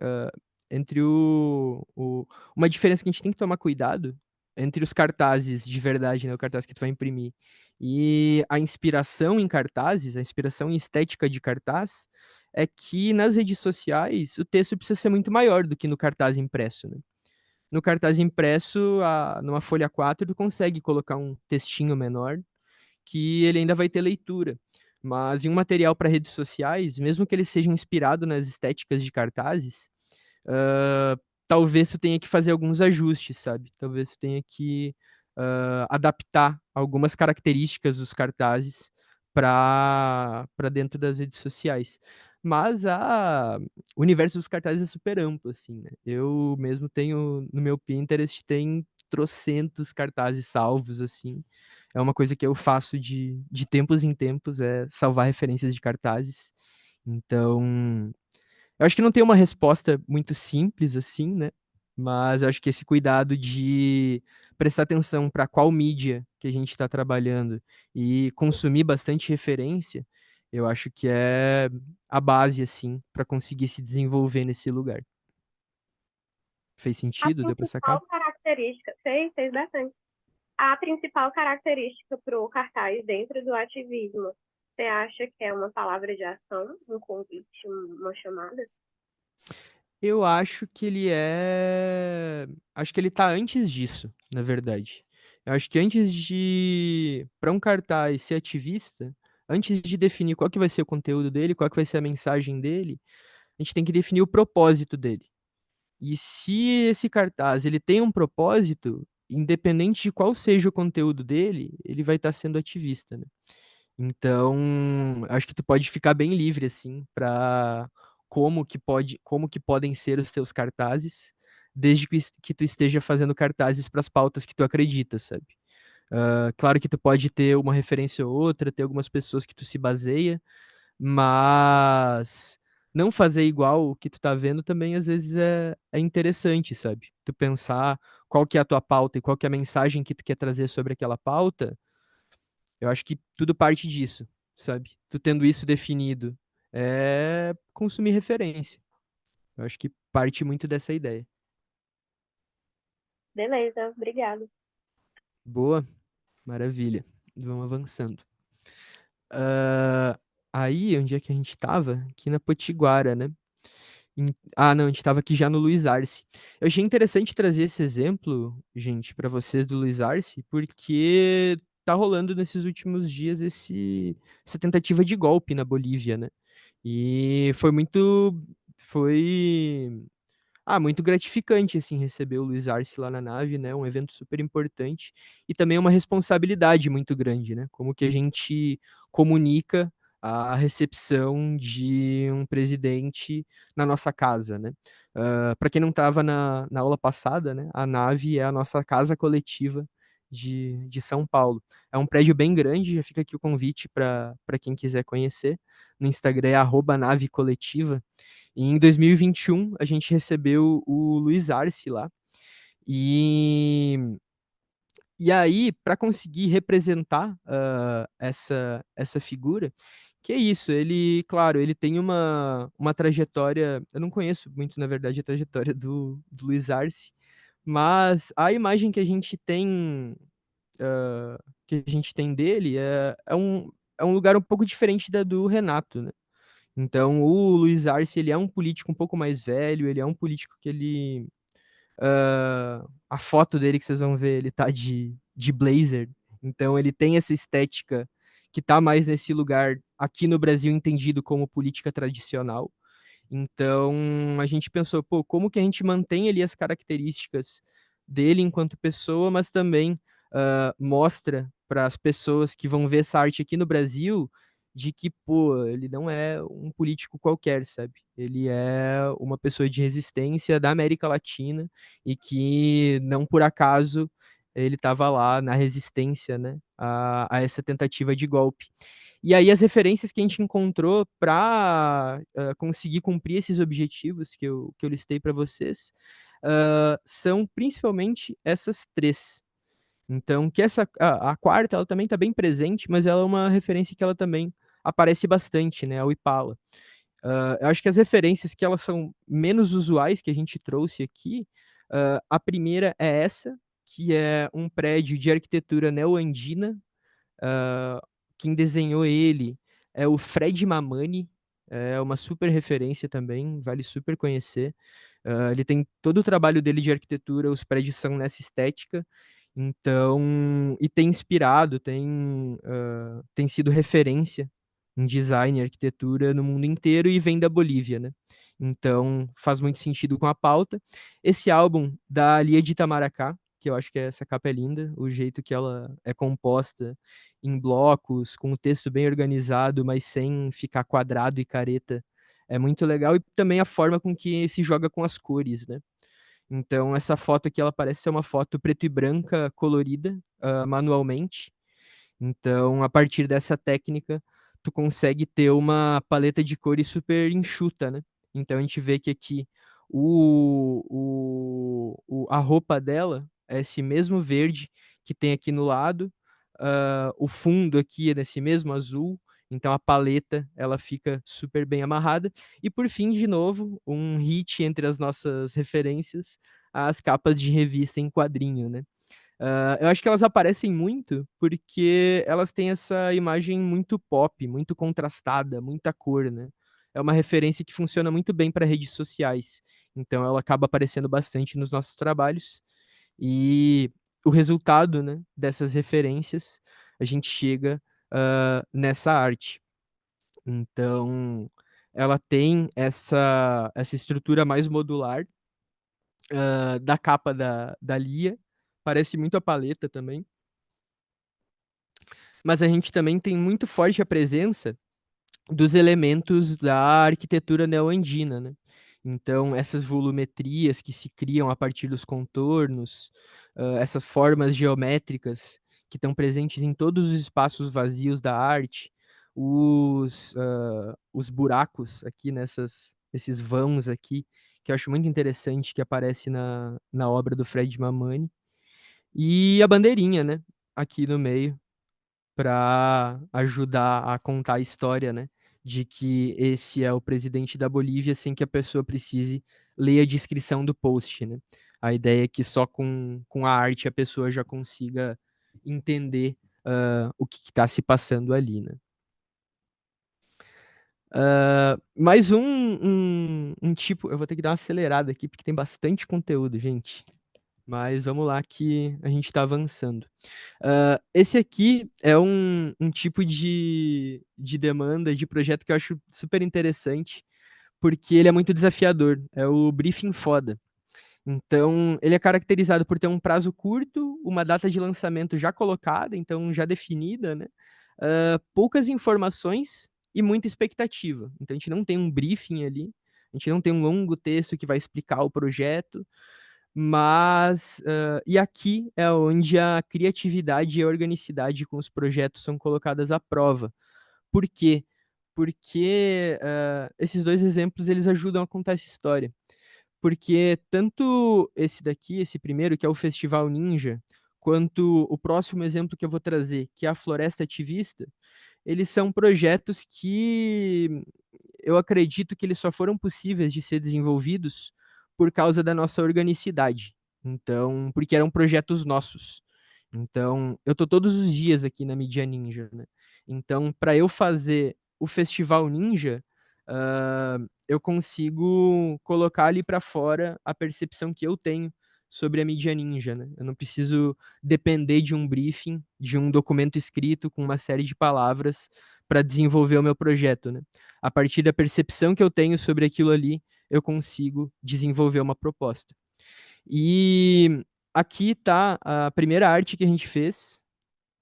[SPEAKER 2] entre uma diferença que a gente tem que tomar cuidado entre os cartazes de verdade, né, o cartaz que tu vai imprimir, e a inspiração em cartazes, a inspiração em estética de cartaz, é que nas redes sociais o texto precisa ser muito maior do que no cartaz impresso, né? No cartaz impresso, numa folha 4 tu consegue colocar um textinho menor, que ele ainda vai ter leitura. Mas em um material para redes sociais, mesmo que ele seja inspirado nas estéticas de cartazes, ah, talvez tu tenha que fazer alguns ajustes, sabe? Talvez tu tenha que adaptar algumas características dos cartazes para dentro das redes sociais. Mas o universo dos cartazes é super amplo, assim, né? Eu mesmo tenho, no meu Pinterest, tem trocentos cartazes salvos, assim. É uma coisa que eu faço de tempos em tempos, é salvar referências de cartazes. Então, eu acho que não tem uma resposta muito simples assim, né? Mas eu acho que esse cuidado de prestar atenção para qual mídia que a gente está trabalhando e consumir bastante referência, eu acho que é a base, assim, para conseguir se desenvolver nesse lugar. Fez
[SPEAKER 5] A
[SPEAKER 2] sentido? Deu para sacar?
[SPEAKER 5] principal característica, fez bastante. A principal característica para o cartaz dentro do ativismo Você acha que é uma palavra de ação, um convite, uma chamada?
[SPEAKER 2] Eu acho que ele é. Acho que ele tá antes disso, na verdade. Eu acho que antes de. Para um cartaz ser ativista, antes de definir qual que vai ser o conteúdo dele, qual que vai ser a mensagem dele, a gente tem que definir o propósito dele. E se esse cartaz ele tem um propósito, independente de qual seja o conteúdo dele, ele vai estar sendo ativista, né? Então, acho que tu pode ficar bem livre assim para como que podem ser os teus cartazes, desde que tu esteja fazendo cartazes para as pautas que tu acredita, sabe? Claro que tu pode ter uma referência ou outra, ter algumas pessoas que tu se baseia, mas não fazer igual o que tu tá vendo também às vezes é interessante, sabe? Tu pensar qual que é a tua pauta e qual que é a mensagem que tu quer trazer sobre aquela pauta, eu acho que tudo parte disso, sabe? Tu tendo isso definido, é consumir referência. Eu acho que parte muito dessa ideia.
[SPEAKER 5] Beleza, obrigada.
[SPEAKER 2] Boa, maravilha. Vamos avançando. Ah, aí, onde é que a gente tava? Aqui na Potiguara, né? Não, a gente estava aqui já no Luiz Arce. Eu achei interessante trazer esse exemplo, gente, para vocês do Luiz Arce, porque tá rolando nesses últimos dias essa tentativa de golpe na Bolívia, né? E foi muito gratificante, assim, receber o Luiz Arce lá na nave, né? Um evento super importante e também uma responsabilidade muito grande, né? Como que a gente comunica a recepção de um presidente na nossa casa, né? Para quem não estava na aula passada, né? A nave é a nossa casa coletiva de São Paulo. É um prédio bem grande, já fica aqui o convite para quem quiser conhecer. No Instagram é @navecoletiva. E em 2021, a gente recebeu o Luiz Arce lá. E, e aí, para conseguir representar essa figura, que é isso, ele, claro, ele tem uma trajetória. Eu não conheço muito, na verdade, a trajetória do Luiz Arce, mas a imagem que a gente tem dele é um lugar um pouco diferente da do Renato, né? Então, o Luiz Arce, ele é um político um pouco mais velho, ele é um político que a foto dele que vocês vão ver, ele tá de blazer, então ele tem essa estética que tá mais nesse lugar aqui no Brasil entendido como política tradicional. Então, a gente pensou, pô, como que a gente mantém ali as características dele enquanto pessoa, mas também mostra para as pessoas que vão ver essa arte aqui no Brasil de que, pô, ele não é um político qualquer, sabe? Ele é uma pessoa de resistência da América Latina e que não por acaso ele estava lá na resistência, né, a essa tentativa de golpe. E aí as referências que a gente encontrou para conseguir cumprir esses objetivos que eu listei para vocês são principalmente essas três. Então, que a quarta, ela também está bem presente, mas ela é uma referência que ela também aparece bastante, né? A Impala. Eu acho que as referências que elas são menos usuais que a gente trouxe aqui, a primeira é essa, que é um prédio de arquitetura neo-andina. Uh, Quem desenhou ele é o Fred Mamani, é uma super referência também, vale super conhecer. Ele tem todo o trabalho dele de arquitetura, os prédios são nessa estética, então, e tem inspirado, tem sido referência em design e arquitetura no mundo inteiro e vem da Bolívia, né? Então, faz muito sentido com a pauta. Esse álbum da Lia de Itamaracá, que eu acho que essa capa é linda, o jeito que ela é composta em blocos, com o texto bem organizado, mas sem ficar quadrado e careta, é muito legal. E também a forma com que se joga com as cores, né? Então, essa foto aqui, ela parece ser uma foto preto e branca colorida manualmente. Então, a partir dessa técnica, tu consegue ter uma paleta de cores super enxuta, né? Então, a gente vê que aqui a roupa dela é esse mesmo verde que tem aqui no lado. O fundo aqui é desse mesmo azul. Então, a paleta, ela fica super bem amarrada. E, por fim, de novo, um hit entre as nossas referências, as capas de revista em quadrinho, né? Eu acho que elas aparecem muito porque elas têm essa imagem muito pop, muito contrastada, muita cor, né? É uma referência que funciona muito bem para redes sociais. Então ela acaba aparecendo bastante nos nossos trabalhos. E o resultado, né, dessas referências, a gente chega nessa arte. Então, ela tem essa estrutura mais modular da capa da Lia. Parece muito a paleta também. Mas a gente também tem muito forte a presença dos elementos da arquitetura neo-andina, né? Então, essas volumetrias que se criam a partir dos contornos, essas formas geométricas que estão presentes em todos os espaços vazios da arte, os buracos aqui esses vãos aqui, que eu acho muito interessante, que aparece na obra do Fred Mamani, e a bandeirinha, né? Aqui no meio, para ajudar a contar a história, né, de que esse é o presidente da Bolívia sem que a pessoa precise ler a descrição do post, né? A ideia é que só com a arte a pessoa já consiga entender o que está se passando ali, né? Mais um tipo, eu vou ter que dar uma acelerada aqui porque tem bastante conteúdo, gente. Mas vamos lá que a gente está avançando. Esse aqui é um tipo de demanda, de projeto que eu acho super interessante, porque ele é muito desafiador. É o briefing foda. Então, ele é caracterizado por ter um prazo curto, uma data de lançamento já colocada, então já definida, né? Poucas informações e muita expectativa. Então, a gente não tem um briefing ali, a gente não tem um longo texto que vai explicar o projeto, mas, e aqui é onde a criatividade e a organicidade com os projetos são colocadas à prova. Por quê? Porque esses dois exemplos eles ajudam a contar essa história. Porque tanto esse daqui, esse primeiro, que é o Festival Ninja, quanto o próximo exemplo que eu vou trazer, que é a Floresta Ativista, eles são projetos que eu acredito que eles só foram possíveis de ser desenvolvidos por causa da nossa organicidade. Então, porque eram projetos nossos. Então, eu tô todos os dias aqui na Mídia Ninja, né? Então, para eu fazer o Festival Ninja, eu consigo colocar ali para fora a percepção que eu tenho sobre a Mídia Ninja, né? Eu não preciso depender de um briefing, de um documento escrito com uma série de palavras para desenvolver o meu projeto, né? A partir da percepção que eu tenho sobre aquilo ali, eu consigo desenvolver uma proposta. E aqui está a primeira arte que a gente fez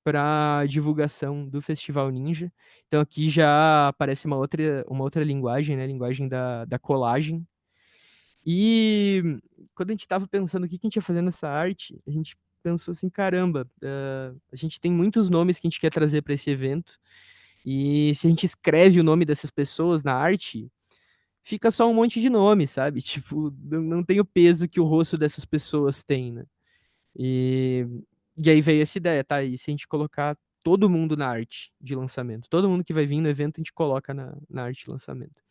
[SPEAKER 2] para divulgação do Festival Ninja. Então aqui já aparece uma outra linguagem, né? A linguagem da colagem. E quando a gente estava pensando o que a gente ia fazer nessa arte, a gente pensou assim, caramba, a gente tem muitos nomes que a gente quer trazer para esse evento, e se a gente escreve o nome dessas pessoas na arte, fica só um monte de nome, sabe? Tipo, não tem o peso que o rosto dessas pessoas tem, né? E, e aí veio essa ideia, tá? E se a gente colocar todo mundo na arte de lançamento, todo mundo que vai vir no evento, a gente coloca na arte de lançamento.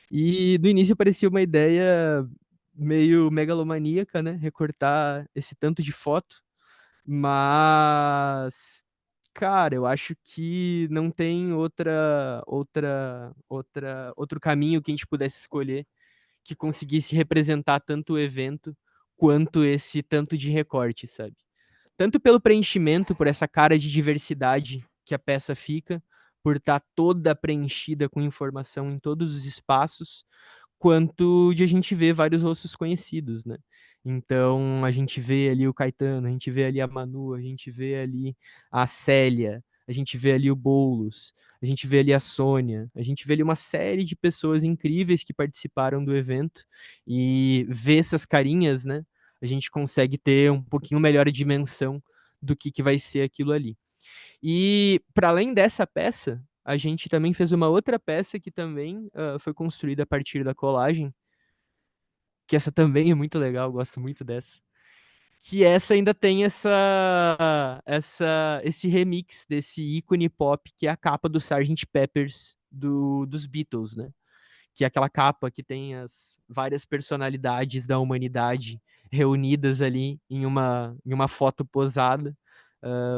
[SPEAKER 2] E no início parecia uma ideia meio megalomaníaca, né? Recortar esse tanto de foto, mas cara, eu acho que não tem outro caminho que a gente pudesse escolher que conseguisse representar tanto o evento quanto esse tanto de recorte, sabe? Tanto pelo preenchimento, por essa cara de diversidade que a peça fica, por estar toda preenchida com informação em todos os espaços, quanto de a gente ver vários rostos conhecidos, né? Então, a gente vê ali o Caetano, a gente vê ali a Manu, a gente vê ali a Célia, a gente vê ali o Boulos, a gente vê ali a Sônia, a gente vê ali uma série de pessoas incríveis que participaram do evento, e ver essas carinhas, né? A gente consegue ter um pouquinho melhor a dimensão do que vai ser aquilo ali. E para além dessa peça, a gente também fez uma outra peça que também foi construída a partir da colagem, que essa também é muito legal, gosto muito dessa. Que essa ainda tem esse remix desse ícone pop que é a capa do Sgt. Peppers dos Beatles, né? Que é aquela capa que tem as várias personalidades da humanidade reunidas ali em uma foto posada.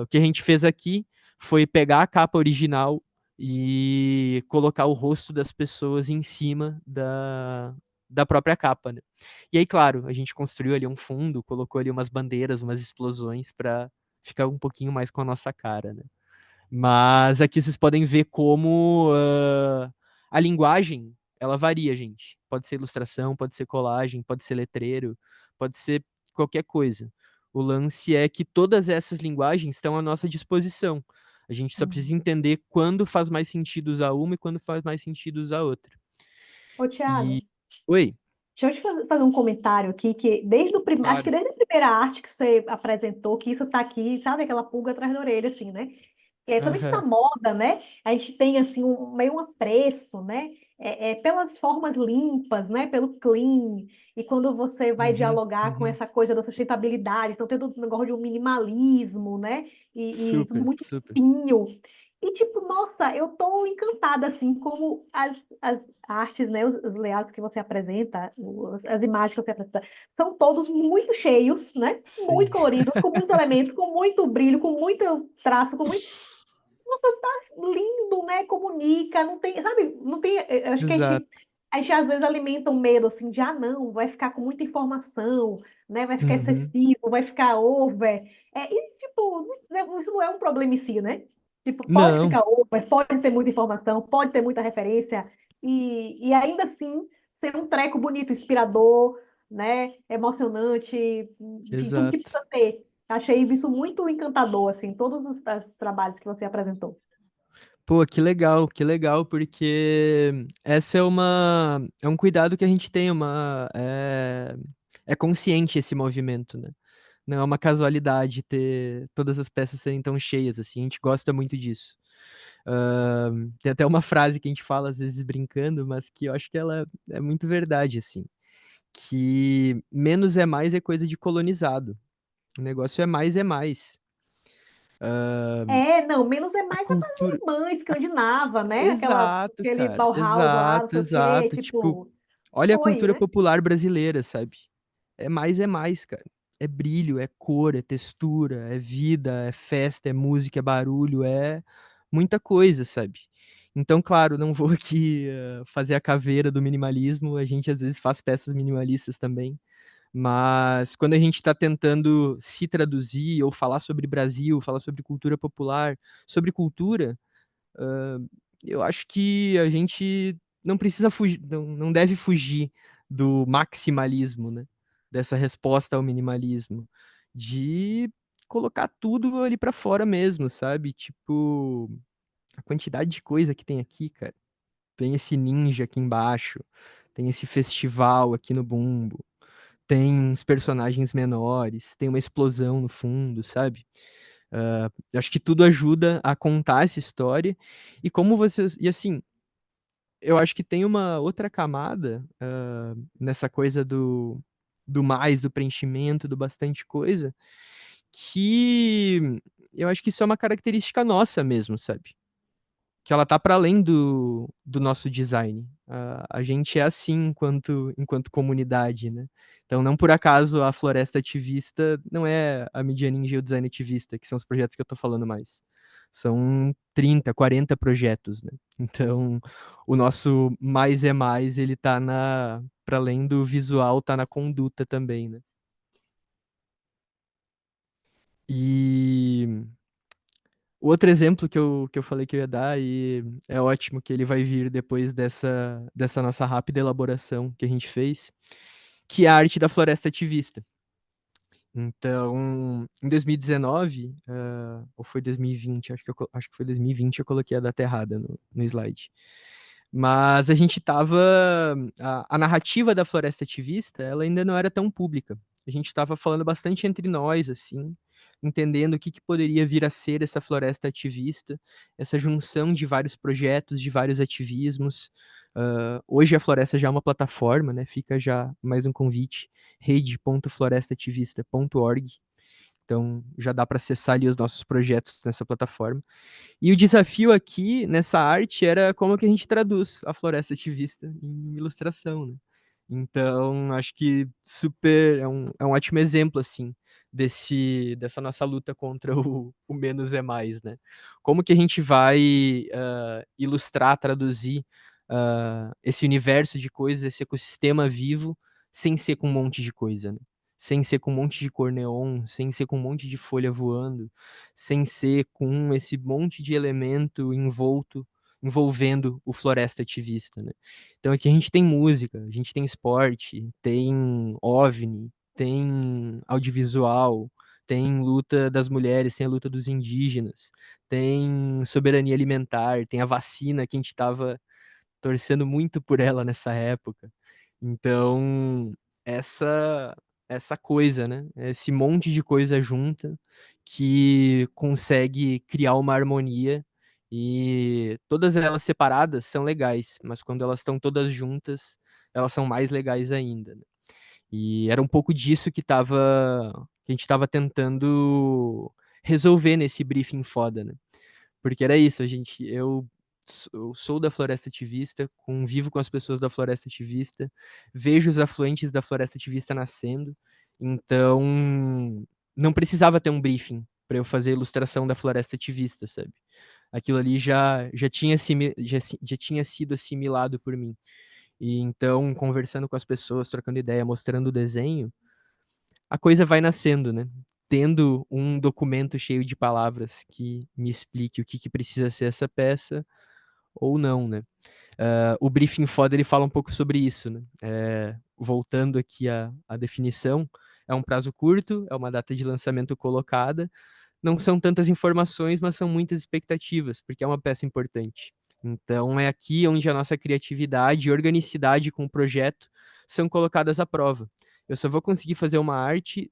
[SPEAKER 2] O que a gente fez aqui foi pegar a capa original e colocar o rosto das pessoas em cima da própria capa, né? E aí, claro, a gente construiu ali um fundo, colocou ali umas bandeiras, umas explosões para ficar um pouquinho mais com a nossa cara, né? Mas aqui vocês podem ver como a linguagem, ela varia, gente. Pode ser ilustração, pode ser colagem, pode ser letreiro, pode ser qualquer coisa. O lance é que todas essas linguagens estão à nossa disposição. A gente só precisa entender quando faz mais sentido usar uma e quando faz mais sentido usar outra.
[SPEAKER 1] Ô,
[SPEAKER 2] E.
[SPEAKER 1] Thiago,
[SPEAKER 2] Oi,
[SPEAKER 1] deixa eu te fazer um comentário aqui, que acho que
[SPEAKER 2] claro.
[SPEAKER 1] desde a primeira arte que você apresentou, que isso tá aqui, sabe, aquela pulga atrás da orelha, assim, né? Principalmente na
[SPEAKER 2] Aham.
[SPEAKER 1] moda, né? A gente tem assim meio um apreço, né? Pelas formas limpas, né? Pelo clean. E quando você vai
[SPEAKER 2] Uhum,
[SPEAKER 1] dialogar com
[SPEAKER 2] uhum.
[SPEAKER 1] essa coisa da sustentabilidade, então tem todo um negócio de um minimalismo, né? E tudo
[SPEAKER 2] Super,
[SPEAKER 1] muito
[SPEAKER 2] super.
[SPEAKER 1] limpinho. E tipo, nossa, eu tô encantada assim como as artes, né? Os layouts que você apresenta, as imagens que você apresenta, são todos muito cheios, né? Muito
[SPEAKER 2] Sim.
[SPEAKER 1] coloridos, com muitos elementos, com muito brilho, com muito traço, com muito lindo, né? Comunica, não tem, sabe? Não tem, eu acho que
[SPEAKER 2] Exato.
[SPEAKER 1] a gente às vezes alimenta um medo assim de, não, vai ficar com muita informação, né? Vai ficar
[SPEAKER 2] Uhum.
[SPEAKER 1] excessivo, vai ficar over. E tipo, isso não é um problema em si, né? Tipo, pode
[SPEAKER 2] Não,
[SPEAKER 1] ficar over, pode ter muita informação, pode ter muita referência, e ainda assim ser um treco bonito, inspirador, né? Emocionante, enfim, tudo que
[SPEAKER 2] exato.
[SPEAKER 1] precisa ter. Achei isso muito encantador, assim, todos os trabalhos que você apresentou.
[SPEAKER 2] Pô, que legal, porque essa é um cuidado que a gente tem, é consciente esse movimento, né? Não é uma casualidade ter todas as peças serem tão cheias, assim, a gente gosta muito disso. Tem até uma frase que a gente fala, às vezes, brincando, mas que eu acho que ela é muito verdade, assim, que menos é mais é coisa de colonizado. O negócio é mais.
[SPEAKER 1] Não, menos é
[SPEAKER 2] A
[SPEAKER 1] mais a coisa
[SPEAKER 2] cultura.
[SPEAKER 1] alemã, escandinava, né?
[SPEAKER 2] Exato,
[SPEAKER 1] Aquele
[SPEAKER 2] cara.
[SPEAKER 1] Bauhaus lá, não
[SPEAKER 2] Exato,
[SPEAKER 1] sei o quê,
[SPEAKER 2] exato. Tipo,
[SPEAKER 1] tipo,
[SPEAKER 2] olha a
[SPEAKER 1] foi,
[SPEAKER 2] cultura
[SPEAKER 1] né?
[SPEAKER 2] popular brasileira, sabe? É mais, cara. É brilho, é cor, é textura, é vida, é festa, é música, é barulho, é muita coisa, sabe? Então, claro, não vou aqui fazer a caveira do minimalismo, a gente às vezes faz peças minimalistas também, mas quando a gente está tentando se traduzir ou falar sobre Brasil, falar sobre cultura popular, sobre cultura, eu acho que a gente não precisa fugir, não deve fugir do maximalismo, né? Dessa resposta ao minimalismo, de colocar tudo ali pra fora mesmo, sabe? Tipo, a quantidade de coisa que tem aqui, cara. Tem esse ninja aqui embaixo, tem esse festival aqui no bumbo, tem uns personagens menores, tem uma explosão no fundo, sabe? Eu acho que tudo ajuda a contar essa história. E como vocês. E assim, eu acho que tem uma outra camada nessa coisa do mais, do preenchimento, do bastante coisa, que eu acho que isso é uma característica nossa mesmo, sabe? Que ela tá para além do nosso design. A gente é assim enquanto comunidade, né? Então, não por acaso a Floresta Ativista não é a Mídia Ninja e o Design Ativista, que são os projetos que eu tô falando mais. São 30, 40 projetos, né? Então, o nosso mais é mais, ele tá para além do visual, tá na conduta também, né? E o outro exemplo que eu falei que eu ia dar, e é ótimo que ele vai vir depois dessa nossa rápida elaboração que a gente fez, que é a arte da floresta ativista. Então, em 2019, ou foi 2020, acho que foi 2020, eu coloquei a data errada no slide. Mas a gente tava. A narrativa da floresta ativista, ela ainda não era tão pública. A gente estava falando bastante entre nós, assim, entendendo o que poderia vir a ser essa floresta ativista, essa junção de vários projetos, de vários ativismos. Hoje a floresta já é uma plataforma, né? Fica já mais um convite, rede.florestaativista.org. Então já dá para acessar ali os nossos projetos nessa plataforma. E o desafio aqui nessa arte era como que a gente traduz a floresta ativista em ilustração, né? Então, acho que super é um ótimo exemplo, assim, dessa nossa luta contra o menos é mais, né? Como que a gente vai ilustrar, traduzir esse universo de coisas, esse ecossistema vivo, sem ser com um monte de coisa, né? Sem ser com um monte de cor neon, sem ser com um monte de folha voando, sem ser com esse monte de elemento envolvendo o floresta ativista, né? Então aqui a gente tem música, a gente tem esporte, tem OVNI, tem audiovisual, tem luta das mulheres, tem a luta dos indígenas, tem soberania alimentar, tem a vacina que a gente estava torcendo muito por ela nessa época. Então, essa essa coisa, né? Esse monte de coisa junta que consegue criar uma harmonia e todas elas separadas são legais, mas quando elas estão todas juntas, elas são mais legais ainda, né? E era um pouco disso que a gente estava tentando resolver nesse briefing foda, né? Porque era isso, eu sou da Floresta Ativista, convivo com as pessoas da Floresta Ativista, vejo os afluentes da Floresta Ativista nascendo, então não precisava ter um briefing para eu fazer a ilustração da Floresta Ativista, sabe? Aquilo ali já tinha sido assimilado por mim. E então, conversando com as pessoas, trocando ideia, mostrando o desenho, a coisa vai nascendo, né? Tendo um documento cheio de palavras que me explique o que precisa ser essa peça ou não, né? O briefing foda ele fala um pouco sobre isso, né? Voltando aqui à definição, é um prazo curto, é uma data de lançamento colocada, não são tantas informações, mas são muitas expectativas, porque é uma peça importante. Então é aqui onde a nossa criatividade e organicidade com o projeto são colocadas à prova. Eu só vou conseguir fazer uma arte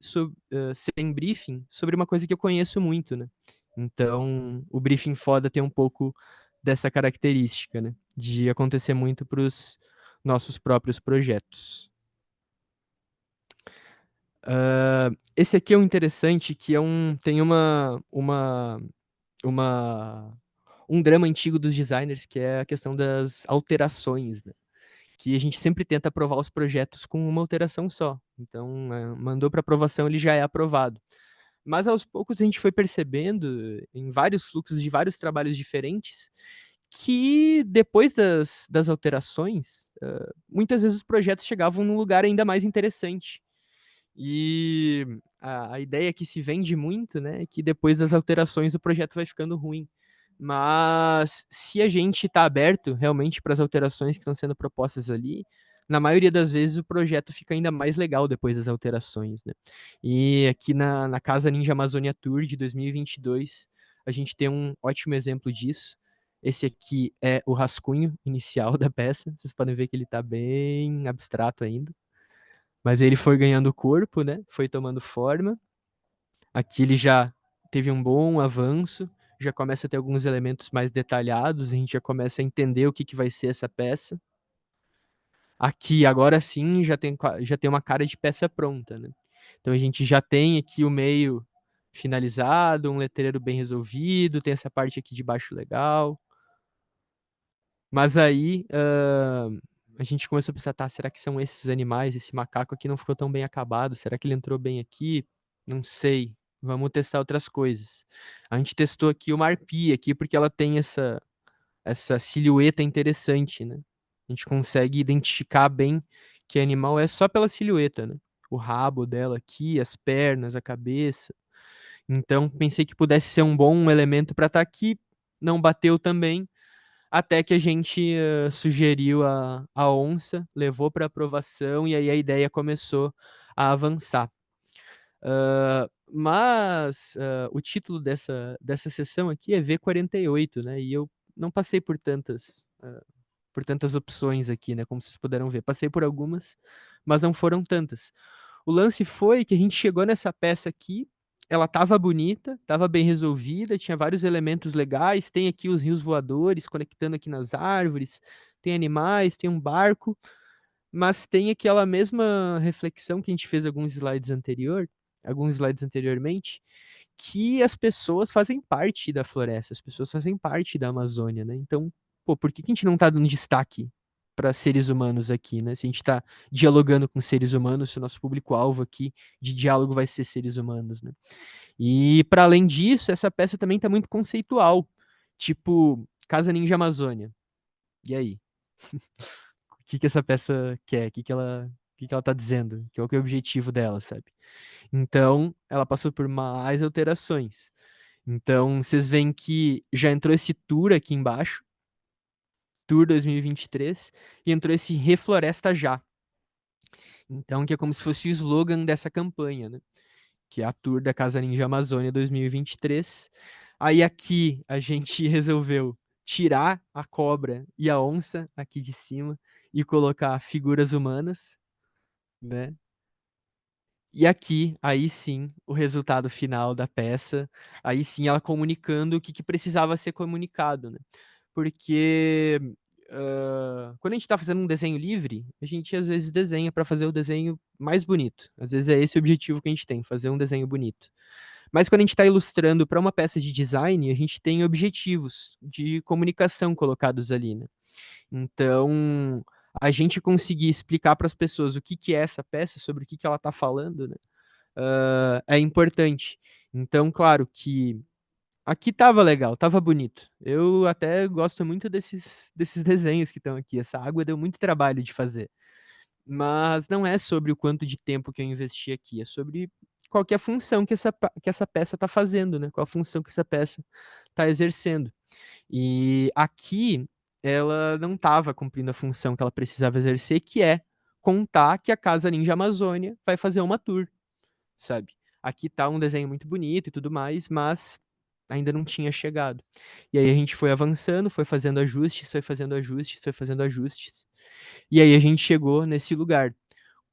[SPEAKER 2] sem briefing sobre uma coisa que eu conheço muito, né? Então o briefing foda tem um pouco dessa característica, né? De acontecer muito para os nossos próprios projetos. Esse aqui é um interessante que tem um drama antigo dos designers, que é a questão das alterações, né? Que a gente sempre tenta aprovar os projetos com uma alteração só. Então, mandou para aprovação, ele já é aprovado. Mas aos poucos a gente foi percebendo, em vários fluxos de vários trabalhos diferentes, que depois das alterações, muitas vezes os projetos chegavam num lugar ainda mais interessante. E a ideia que se vende muito, né, é que depois das alterações o projeto vai ficando ruim. Mas se a gente está aberto realmente para as alterações que estão sendo propostas ali, na maioria das vezes o projeto fica ainda mais legal depois das alterações, né? E aqui na Casa Ninja Amazônia Tour de 2022, a gente tem um ótimo exemplo disso. Esse aqui é o rascunho inicial da peça. Vocês podem ver que ele está bem abstrato ainda. Mas ele foi ganhando corpo, né? Foi tomando forma. Aqui ele já teve um bom avanço, já começa a ter alguns elementos mais detalhados, a gente já começa a entender o que vai ser essa peça. Aqui, agora sim, já tem uma cara de peça pronta, né? Então a gente já tem aqui o meio finalizado, um letreiro bem resolvido, tem essa parte aqui de baixo legal. Mas aí a gente começou a pensar, tá, será que são esses animais? Esse macaco aqui não ficou tão bem acabado, será que ele entrou bem aqui? Não sei, vamos testar outras coisas. A gente testou aqui uma arpia aqui, porque ela tem essa silhueta interessante, né? A gente consegue identificar bem que animal é só pela silhueta, né? O rabo dela aqui, as pernas, a cabeça. Então, pensei que pudesse ser um bom elemento para estar aqui, não bateu também, até que a gente sugeriu a onça, levou para aprovação e aí a ideia começou a avançar. Mas o título dessa sessão aqui é V48, né? E eu não passei por tantas opções aqui, né? Como vocês puderam ver. Passei por algumas, mas não foram tantas. O lance foi que a gente chegou nessa peça aqui, ela estava bonita, estava bem resolvida, tinha vários elementos legais, tem aqui os rios voadores conectando aqui nas árvores, tem animais, tem um barco, mas tem aquela mesma reflexão que a gente fez alguns slides anteriormente, que as pessoas fazem parte da floresta, as pessoas fazem parte da Amazônia, né? Então, pô, por que a gente não tá dando destaque para seres humanos aqui, né? Se a gente está dialogando com seres humanos, se o nosso público-alvo aqui de diálogo vai ser seres humanos, né? E para além disso, essa peça também está muito conceitual, tipo Casa Ninja Amazônia. E aí? O que essa peça quer? O que ela tá dizendo? Qual que é o objetivo dela, sabe? Então, ela passou por mais alterações. Então, vocês veem que já entrou esse tour aqui embaixo, Tour 2023, e entrou esse Refloresta Já. Então, que é como se fosse o slogan dessa campanha, né? Que é a Tour da Casa Ninja Amazônia 2023. Aí aqui a gente resolveu tirar a cobra e a onça aqui de cima e colocar figuras humanas, né? E aqui, aí sim, o resultado final da peça, aí sim ela comunicando o que precisava ser comunicado, né? Porque quando a gente está fazendo um desenho livre, a gente às vezes desenha para fazer o desenho mais bonito. Às vezes é esse o objetivo que a gente tem, fazer um desenho bonito. Mas quando a gente está ilustrando para uma peça de design, a gente tem objetivos de comunicação colocados ali, né? Então, a gente conseguir explicar para as pessoas o que é essa peça, sobre o que ela está falando, né? É importante. Então, claro que aqui tava legal, tava bonito. Eu até gosto muito desses desenhos que estão aqui. Essa água deu muito trabalho de fazer. Mas não é sobre o quanto de tempo que eu investi aqui, é sobre qual que é a função que essa peça está fazendo, né? Qual a função que essa peça está exercendo. E aqui ela não estava cumprindo a função que ela precisava exercer, que é contar que a Casa Ninja Amazônia vai fazer uma tour, sabe? Aqui tá um desenho muito bonito e tudo mais, mas ainda não tinha chegado. E aí a gente foi avançando, foi fazendo ajustes, foi fazendo ajustes, foi fazendo ajustes. E aí a gente chegou nesse lugar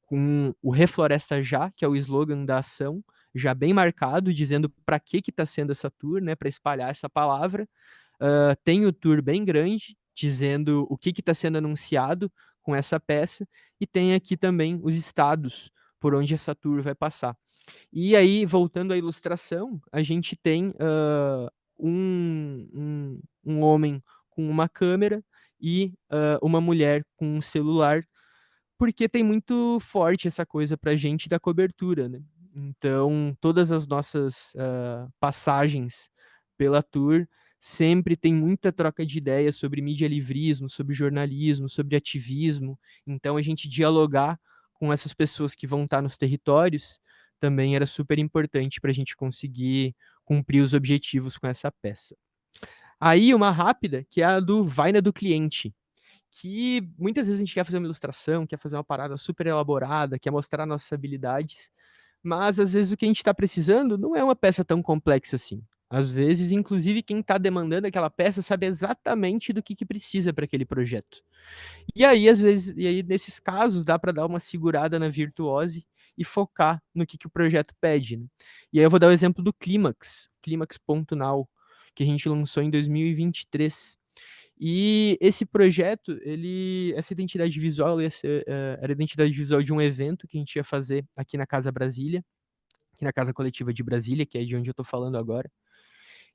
[SPEAKER 2] com o Refloresta Já, que é o slogan da ação, já bem marcado, dizendo para que está sendo essa tour, né, para espalhar essa palavra. Tem o tour bem grande, dizendo o que está sendo anunciado com essa peça, e tem aqui também os estados por onde essa tour vai passar. E aí, voltando à ilustração, a gente tem um homem com uma câmera e uma mulher com um celular, porque tem muito forte essa coisa pra gente da cobertura, né? Então, todas as nossas passagens pela tour sempre tem muita troca de ideias sobre medialivrismo, sobre jornalismo, sobre ativismo. Então, a gente dialogar com essas pessoas que vão estar nos territórios também era super importante para a gente conseguir cumprir os objetivos com essa peça. Aí, uma rápida, que é a do Vai na do cliente, que muitas vezes a gente quer fazer uma ilustração, quer fazer uma parada super elaborada, quer mostrar nossas habilidades, mas às vezes o que a gente está precisando não é uma peça tão complexa assim. Às vezes, inclusive, quem está demandando aquela peça sabe exatamente do que precisa para aquele projeto. E aí, às vezes, nesses casos, dá para dar uma segurada na virtuose e focar no que o projeto pede, né? E aí eu vou dar o exemplo do Clímax, Clímax.now, que a gente lançou em 2023. E esse projeto, essa identidade visual era a identidade visual de um evento que a gente ia fazer aqui na Casa Brasília, aqui na Casa Coletiva de Brasília, que é de onde eu estou falando agora.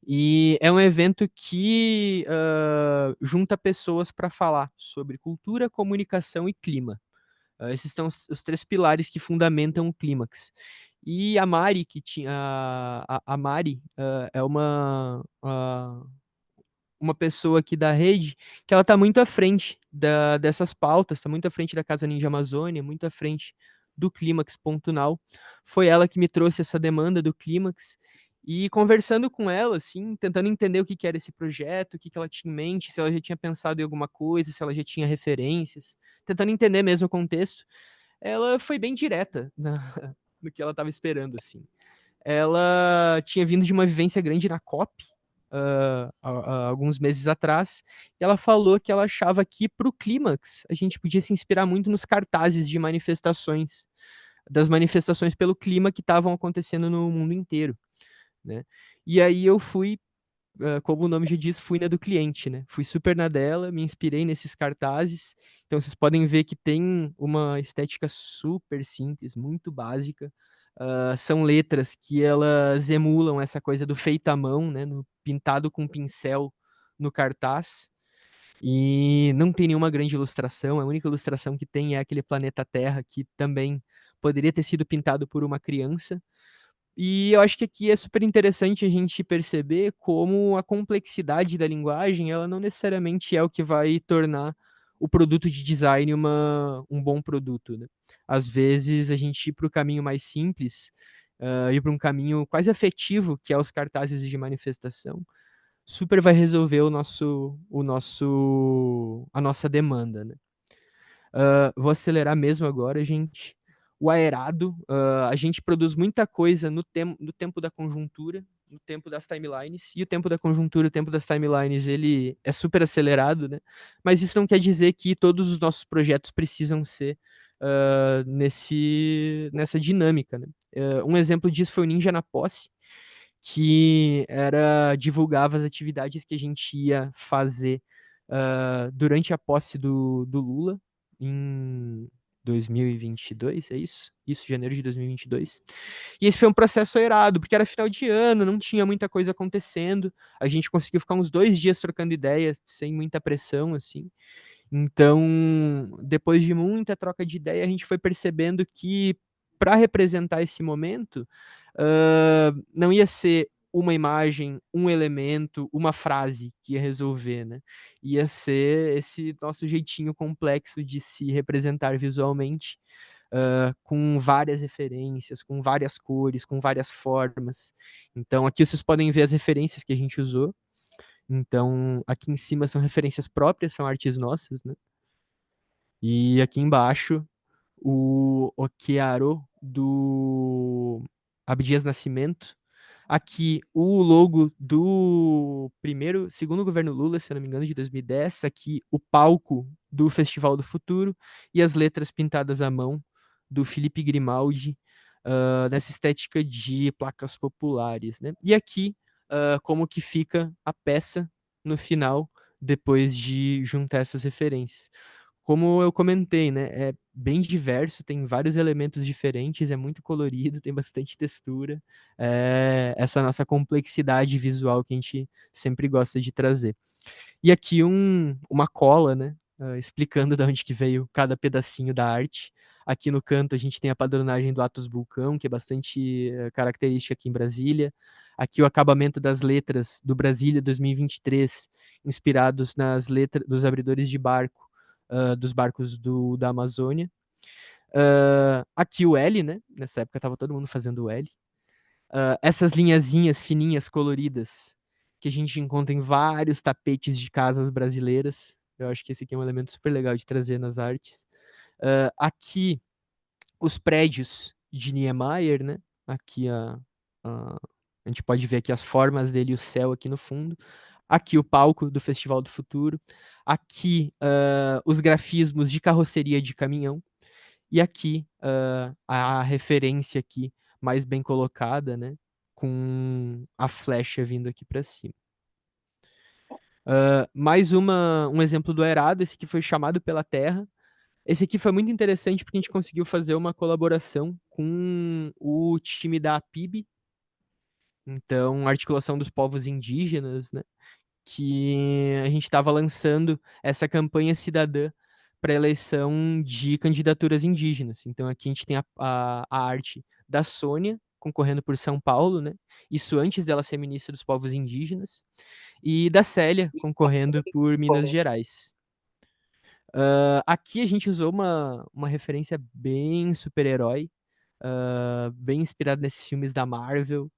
[SPEAKER 2] E é um evento que junta pessoas para falar sobre cultura, comunicação e clima. Esses são os três pilares que fundamentam o Clímax. E a Mari, que tinha. A Mari é uma pessoa aqui da rede que ela está muito à frente dessas pautas, está muito à frente da Casa Ninja Amazônia, muito à frente do Clímax.now. Foi ela que me trouxe essa demanda do Clímax. E conversando com ela, assim, tentando entender o que era esse projeto, o que ela tinha em mente, se ela já tinha pensado em alguma coisa, se ela já tinha referências, tentando entender mesmo o contexto, ela foi bem direta no que ela estava esperando, assim. Ela tinha vindo de uma vivência grande na COP, há alguns meses atrás, e ela falou que ela achava que para o clímax a gente podia se inspirar muito nos cartazes de manifestações, das manifestações pelo clima que estavam acontecendo no mundo inteiro, né? E aí eu fui, como o nome já diz, fui na do cliente, né? Fui super na dela, me inspirei nesses cartazes. Então vocês podem ver que tem uma estética super simples, muito básica. São letras que elas emulam essa coisa do feito à mão, né? No, pintado com pincel no cartaz. E não tem nenhuma grande ilustração, a única ilustração que tem é aquele planeta Terra, que também poderia ter sido pintado por uma criança. E eu acho que aqui é super interessante a gente perceber como a complexidade da linguagem, ela não necessariamente é o que vai tornar o produto de design um bom produto, né? Às vezes a gente ir para o caminho mais simples, ir para um caminho quase afetivo, que é os cartazes de manifestação, super vai resolver a nossa demanda, né? Vou acelerar mesmo agora, gente. O aerado, a gente produz muita coisa no tempo da conjuntura, no tempo das timelines, e o tempo da conjuntura, o tempo das timelines, ele é super acelerado, né? Mas isso não quer dizer que todos os nossos projetos precisam ser nessa dinâmica, né? Um exemplo disso foi o Ninja na Posse, que divulgava as atividades que a gente ia fazer durante a posse do Lula, em 2022, é isso? Isso, janeiro de 2022. E esse foi um processo aerado, porque era final de ano, não tinha muita coisa acontecendo, a gente conseguiu ficar uns 2 dias trocando ideia, sem muita pressão, assim. Então, depois de muita troca de ideia, a gente foi percebendo que, para representar esse momento, não ia ser uma imagem, um elemento, uma frase que ia resolver, né? Ia ser esse nosso jeitinho complexo de se representar visualmente, com várias referências, com várias cores, com várias formas. Então, aqui vocês podem ver as referências que a gente usou. Então, aqui em cima são referências próprias, são artes nossas, né? E aqui embaixo, o Okiaro do Abdias Nascimento. Aqui o logo do segundo governo Lula, se eu não me engano, de 2010. Aqui o palco do Festival do Futuro e as letras pintadas à mão do Felipe Grimaldi, nessa estética de placas populares, né? E aqui, como que fica a peça no final, depois de juntar essas referências. Como eu comentei, né, é bem diverso, tem vários elementos diferentes, é muito colorido, tem bastante textura, essa nossa complexidade visual que a gente sempre gosta de trazer. E aqui uma cola, né, explicando de onde que veio cada pedacinho da arte. Aqui no canto a gente tem a padronagem do Atos Vulcão, que é bastante característica aqui em Brasília. Aqui o acabamento das letras do Brasília 2023, inspirados nas letras dos abridores de barco, dos barcos da Amazônia. Aqui o L, né? Nessa época estava todo mundo fazendo o L. Essas linhazinhas fininhas, coloridas, que a gente encontra em vários tapetes de casas brasileiras. Eu acho que esse aqui é um elemento super legal de trazer nas artes. Aqui, os prédios de Niemeyer, né? Aqui a gente pode ver aqui as formas dele e o céu aqui no fundo. Aqui o palco do Festival do Futuro. Aqui os grafismos de carroceria de caminhão. E aqui a referência aqui mais bem colocada, né? Com a flecha vindo aqui para cima. Mais um exemplo do aerado, esse aqui foi chamado pela Terra. Esse aqui foi muito interessante porque a gente conseguiu fazer uma colaboração com o time da APIB, então, Articulação dos Povos Indígenas, né? Que a gente estava lançando essa campanha cidadã para eleição de candidaturas indígenas. Então, aqui a gente tem a arte da Sônia, concorrendo por São Paulo, né? Isso antes dela ser ministra dos Povos Indígenas, e da Célia, concorrendo por Minas Gerais. Aqui a gente usou uma referência bem super-herói, bem inspirado nesses filmes da Marvel.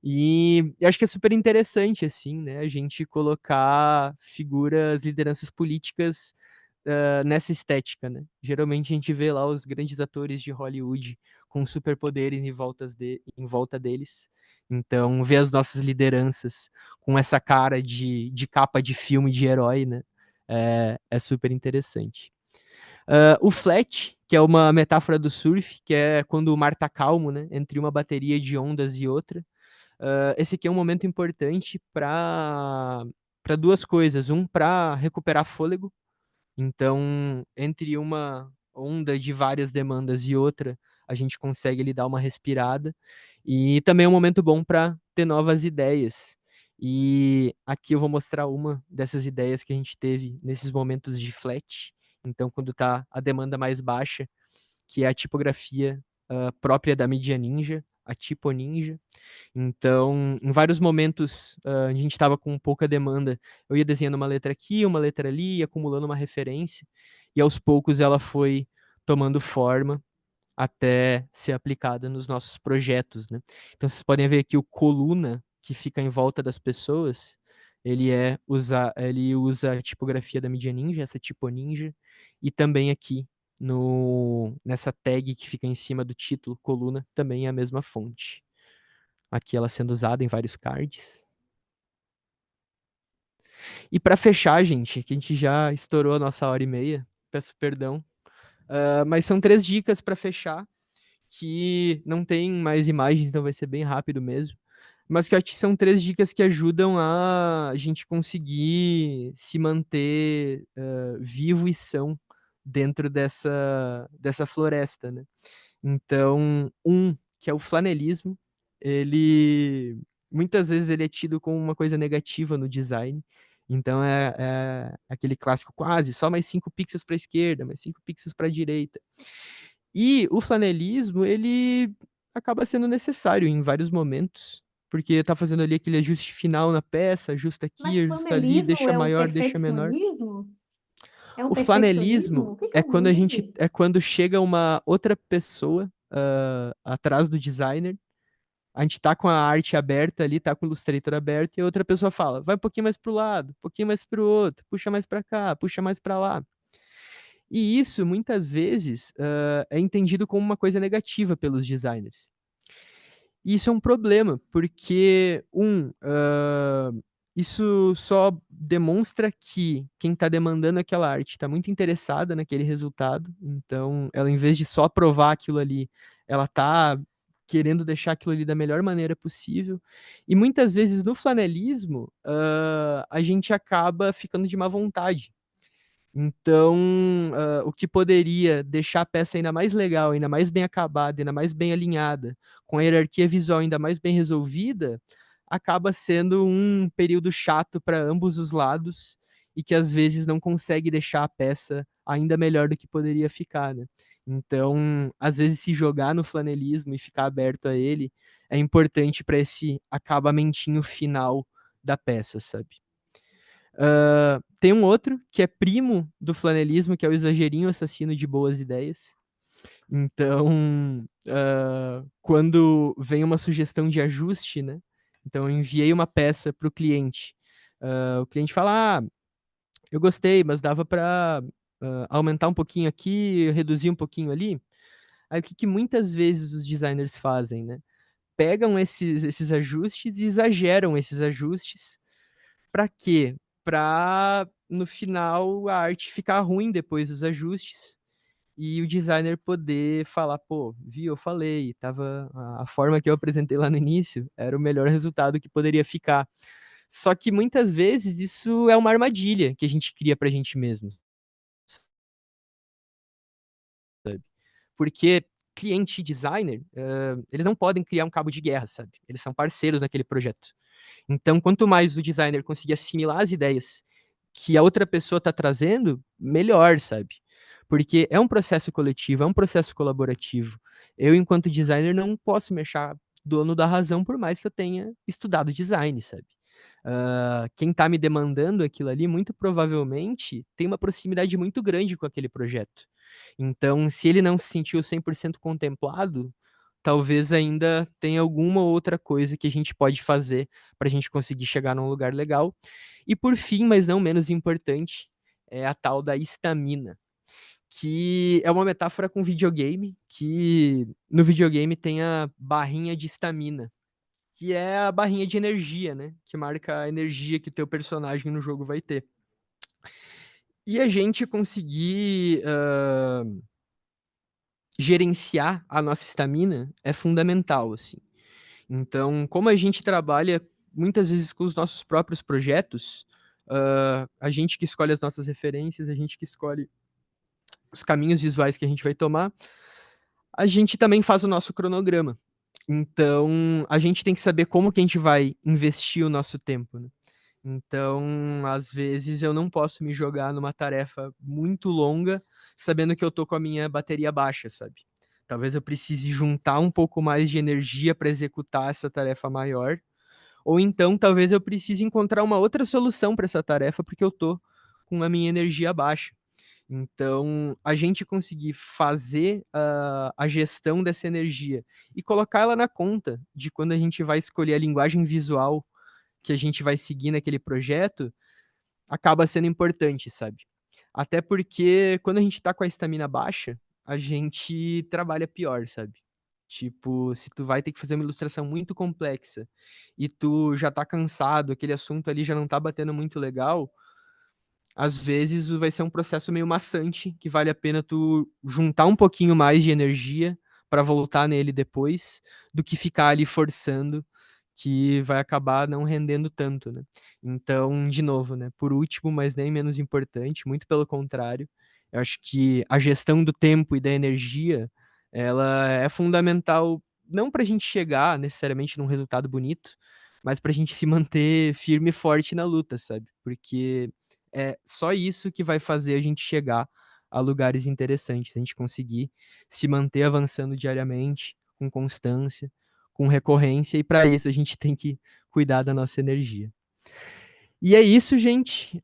[SPEAKER 2] E eu acho que é super interessante, assim, né, a gente colocar figuras, lideranças políticas nessa estética, né? Geralmente a gente vê lá os grandes atores de Hollywood com superpoderes em volta deles. Então, ver as nossas lideranças com essa cara de capa de filme de herói, né? É super interessante. O flat, que é uma metáfora do surf, que é quando o mar tá calmo, né? Entre uma bateria de ondas e outra. Esse aqui é um momento importante para duas coisas. Para recuperar fôlego. Então, entre uma onda de várias demandas e outra, a gente consegue lhe dar uma respirada. E também é um momento bom para ter novas ideias. E aqui eu vou mostrar uma dessas ideias que a gente teve nesses momentos de flat. Então, quando está a demanda mais baixa, que é a tipografia própria da mídia Ninja, a Tipo Ninja. Então, em vários momentos, a gente estava com pouca demanda, eu ia desenhando uma letra aqui, uma letra ali, ia acumulando uma referência, e aos poucos ela foi tomando forma até ser aplicada nos nossos projetos, né? Então, vocês podem ver aqui o coluna que fica em volta das pessoas, ele usa a tipografia da mídia Ninja, essa Tipo Ninja, e também aqui nessa tag que fica em cima do título, coluna, também é a mesma fonte. Aqui ela sendo usada em vários cards. E para fechar, gente, que a gente já estourou a nossa 1h30, peço perdão, mas são 3 dicas para fechar, que não tem mais imagens, então vai ser bem rápido mesmo. Mas que eu acho que são 3 dicas que ajudam a gente conseguir se manter vivo e são dentro dessa floresta, né? Então, que é o flanelismo, ele muitas vezes ele é tido como uma coisa negativa no design. Então é aquele clássico quase, só mais 5 pixels para a esquerda, mais 5 pixels para a direita. E o flanelismo, ele acaba sendo necessário em vários momentos, porque está fazendo ali aquele ajuste final na peça, ajusta aqui,
[SPEAKER 1] Mas
[SPEAKER 2] ajusta ali,
[SPEAKER 1] flanelismo
[SPEAKER 2] deixa
[SPEAKER 1] é um
[SPEAKER 2] maior, deixa menor.
[SPEAKER 1] perfeccionismo? É um
[SPEAKER 2] O flanelismo
[SPEAKER 1] perfeccionismo? O que que é um isso?
[SPEAKER 2] é quando chega uma outra pessoa atrás do designer, a gente tá com a arte aberta ali, tá com o Illustrator aberto, e a outra pessoa fala, vai um pouquinho mais pro lado, um pouquinho mais pro outro, puxa mais para cá, puxa mais para lá. E isso, muitas vezes, é entendido como uma coisa negativa pelos designers. E isso é um problema, porque, isso só demonstra que quem está demandando aquela arte está muito interessada naquele resultado, então ela, em vez de só aprovar aquilo ali, ela está querendo deixar aquilo ali da melhor maneira possível. E muitas vezes no flanelismo, a gente acaba ficando de má vontade. Então, o que poderia deixar a peça ainda mais legal, ainda mais bem acabada, ainda mais bem alinhada, com a hierarquia visual ainda mais bem resolvida, acaba sendo um período chato para ambos os lados e que às vezes não consegue deixar a peça ainda melhor do que poderia ficar, né? Então, às vezes se jogar no flanelismo e ficar aberto a ele é importante para esse acabamentinho final da peça, sabe? Tem um outro que é primo do flanelismo, que é o exagerinho assassino de boas ideias. Então, quando vem uma sugestão de ajuste, né? Então, eu enviei uma peça para o cliente. O cliente fala, eu gostei, mas dava para aumentar um pouquinho aqui, reduzir um pouquinho ali. Aí, o que muitas vezes os designers fazem, né? Pegam esses ajustes e exageram esses ajustes. Para quê? Para no final a arte ficar ruim depois dos ajustes e o designer poder falar, pô, viu, eu falei, tava a forma que eu apresentei lá no início era o melhor resultado que poderia ficar. Só que muitas vezes isso é uma armadilha que a gente cria pra gente mesmo. Porque cliente e designer, eles não podem criar um cabo de guerra, sabe? Eles são parceiros naquele projeto. Então, quanto mais o designer conseguir assimilar as ideias que a outra pessoa está trazendo, melhor, sabe? Porque é um processo coletivo, é um processo colaborativo. Eu, enquanto designer, não posso me achar dono da razão, por mais que eu tenha estudado design, sabe? Quem está me demandando aquilo ali, muito provavelmente, tem uma proximidade muito grande com aquele projeto. Então, se ele não se sentiu 100% contemplado, talvez ainda tenha alguma outra coisa que a gente pode fazer para a gente conseguir chegar num lugar legal. E por fim, mas não menos importante, é a tal da estamina, que é uma metáfora com videogame, que no videogame tem a barrinha de estamina, que é a barrinha de energia, né? Que marca a energia que o teu personagem no jogo vai ter. E a gente conseguir gerenciar a nossa estamina é fundamental, assim. Então, como a gente trabalha muitas vezes com os nossos próprios projetos, a gente que escolhe as nossas referências, a gente que escolhe os caminhos visuais que a gente vai tomar, a gente também faz o nosso cronograma. Então, a gente tem que saber como que a gente vai investir o nosso tempo, né? Então, às vezes, eu não posso me jogar numa tarefa muito longa, sabendo que eu tô com a minha bateria baixa, sabe? Talvez eu precise juntar um pouco mais de energia para executar essa tarefa maior, ou então talvez eu precise encontrar uma outra solução para essa tarefa, porque eu tô com a minha energia baixa. Então, a gente conseguir fazer a gestão dessa energia e colocar ela na conta de quando a gente vai escolher a linguagem visual que a gente vai seguir naquele projeto, acaba sendo importante, sabe? Até porque quando a gente tá com a estamina baixa, a gente trabalha pior, sabe? Tipo, se tu vai ter que fazer uma ilustração muito complexa e tu já tá cansado, aquele assunto ali já não tá batendo muito legal, às vezes vai ser um processo meio maçante, que vale a pena tu juntar um pouquinho mais de energia para voltar nele depois, do que ficar ali forçando, que vai acabar não rendendo tanto, né? Então, de novo, né? Por último, mas nem menos importante, muito pelo contrário, eu acho que a gestão do tempo e da energia, ela é fundamental não para a gente chegar necessariamente num resultado bonito, mas para a gente se manter firme e forte na luta, sabe? Porque é só isso que vai fazer a gente chegar a lugares interessantes, a gente conseguir se manter avançando diariamente, com constância, com recorrência, e para isso a gente tem que cuidar da nossa energia. E é isso, gente.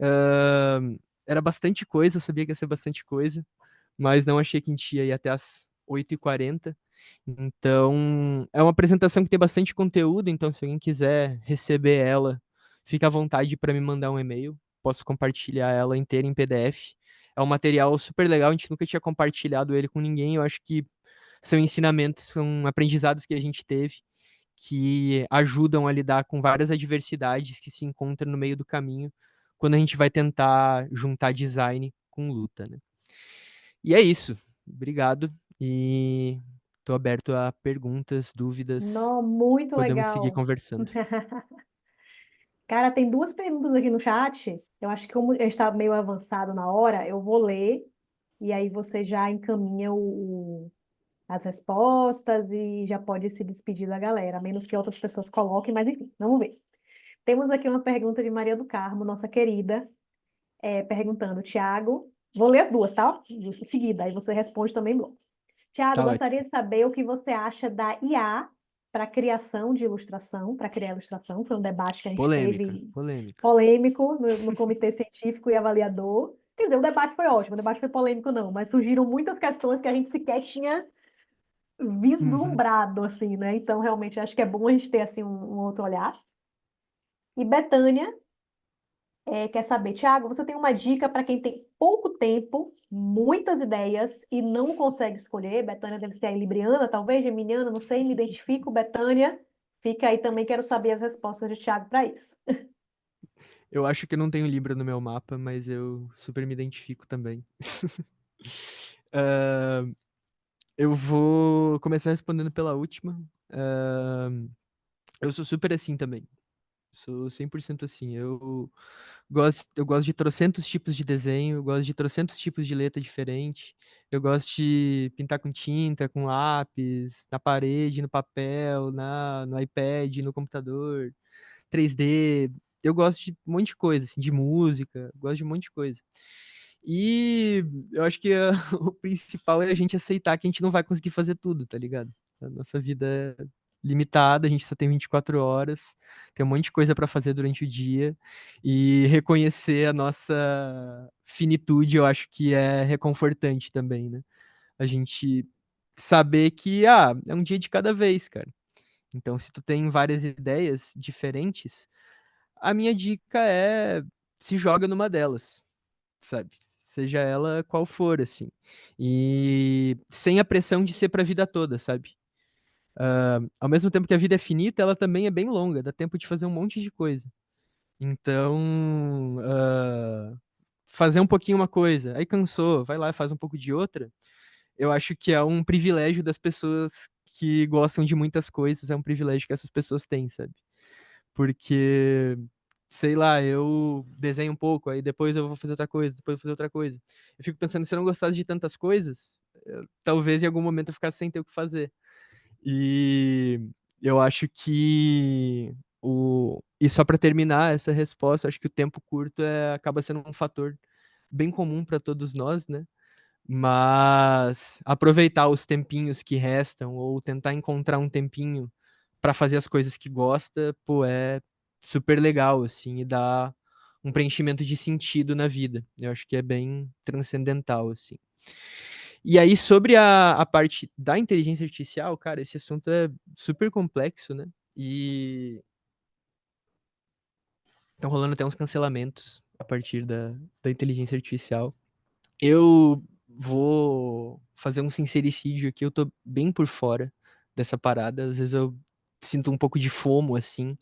[SPEAKER 2] Era bastante coisa, eu sabia que ia ser bastante coisa, mas não achei que a gente ia ir até as 8h40. Então, é uma apresentação que tem bastante conteúdo, então se alguém quiser receber ela, fica à vontade para me mandar um e-mail. Posso compartilhar ela inteira em PDF. É um material super legal, a gente nunca tinha compartilhado ele com ninguém. Eu acho que são ensinamentos, são aprendizados que a gente teve que ajudam a lidar com várias adversidades que se encontram no meio do caminho quando a gente vai tentar juntar design com luta, né? E é isso. Obrigado e estou aberto a perguntas, dúvidas.
[SPEAKER 1] Não, muito
[SPEAKER 2] Podemos seguir
[SPEAKER 1] legal.
[SPEAKER 2] conversando.
[SPEAKER 1] Cara, tem duas perguntas aqui no chat. Eu acho que como a gente está meio avançado na hora, eu vou ler e aí você já encaminha as respostas e já pode se despedir da galera, a menos que outras pessoas coloquem, mas enfim, vamos ver. Temos aqui uma pergunta de Maria do Carmo, nossa querida, perguntando, Tiago, vou ler as duas, tá? Em seguida, aí você responde também, Blue. Tiago,
[SPEAKER 2] Tá ótimo.
[SPEAKER 1] gostaria de saber o que você acha da IA para criação de ilustração, para criar ilustração. Foi um debate que a gente
[SPEAKER 2] Polêmica,
[SPEAKER 1] teve
[SPEAKER 2] polêmica.
[SPEAKER 1] polêmico no comitê científico e avaliador. Quer dizer, o debate foi ótimo, o debate foi polêmico não, mas surgiram muitas questões que a gente sequer tinha
[SPEAKER 2] Uhum.
[SPEAKER 1] vislumbrado, assim, né? Então, realmente, acho que é bom a gente ter, assim, um outro olhar. E Betânia quer saber, Tiago, você tem uma dica para quem tem pouco tempo, muitas ideias e não consegue escolher? Betânia deve ser aí libriana, talvez, geminiana, não sei, me identifico, Betânia. Fica aí também, quero saber as respostas de Tiago para isso.
[SPEAKER 2] Eu acho que eu não tenho Libra no meu mapa, mas eu super me identifico também. Ah, eu vou começar respondendo pela última. Ah, eu sou super assim também. Sou 100% assim. Eu gosto de trocentos tipos de desenho, eu gosto de trocentos tipos de letra diferente. Eu gosto de pintar com tinta, com lápis, na parede, no papel, no iPad, no computador, 3D. Eu gosto de um monte de coisa, assim, de música, gosto de um monte de coisa. E eu acho que o principal é a gente aceitar que a gente não vai conseguir fazer tudo, tá ligado? A nossa vida é limitada, a gente só tem 24 horas, tem um monte de coisa para fazer durante o dia, e reconhecer a nossa finitude, eu acho que é reconfortante também, né? A gente saber que, é um dia de cada vez, cara. Então, se tu tem várias ideias diferentes, a minha dica é se joga numa delas, sabe? Seja ela qual for, assim. E sem a pressão de ser pra vida toda, sabe? Ao mesmo tempo que a vida é finita, ela também é bem longa, dá tempo de fazer um monte de coisa. Então, fazer um pouquinho uma coisa, aí cansou, vai lá e faz um pouco de outra. Eu acho que é um privilégio das pessoas que gostam de muitas coisas, é um privilégio que essas pessoas têm, sabe? Porque, sei lá, eu desenho um pouco, aí depois eu vou fazer outra coisa, depois eu vou fazer outra coisa. Eu fico pensando, se eu não gostasse de tantas coisas, talvez em algum momento eu ficasse sem ter o que fazer. E eu acho que e só para terminar essa resposta, acho que o tempo curto acaba sendo um fator bem comum para todos nós, né? Mas aproveitar os tempinhos que restam ou tentar encontrar um tempinho para fazer as coisas que gosta, pô, é super legal assim e dá um preenchimento de sentido na vida. Eu acho que é bem transcendental assim. E aí, sobre a parte da inteligência artificial, cara, esse assunto é super complexo, né? E estão rolando até uns cancelamentos a partir da inteligência artificial. Eu vou fazer um sincericídio aqui, eu tô bem por fora dessa parada. Às vezes eu sinto um pouco de FOMO, assim.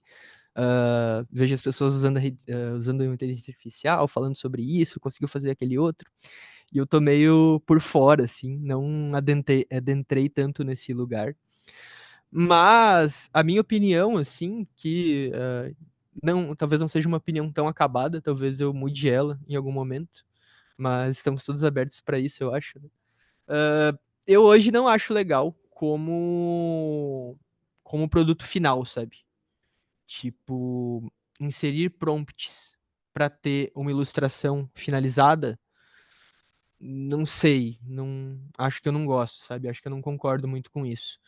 [SPEAKER 2] Vejo as pessoas usando inteligência artificial, falando sobre isso, conseguiu fazer aquele outro. E eu tô meio por fora, assim, não adentrei tanto nesse lugar. Mas a minha opinião, assim, que não, talvez não seja uma opinião tão acabada, talvez eu mude ela em algum momento, mas estamos todos abertos para isso, eu acho, né? Eu hoje não acho legal como produto final, sabe? Tipo, inserir prompts para ter uma ilustração finalizada, não sei, não acho que eu não gosto, sabe? Acho que eu não concordo muito com isso.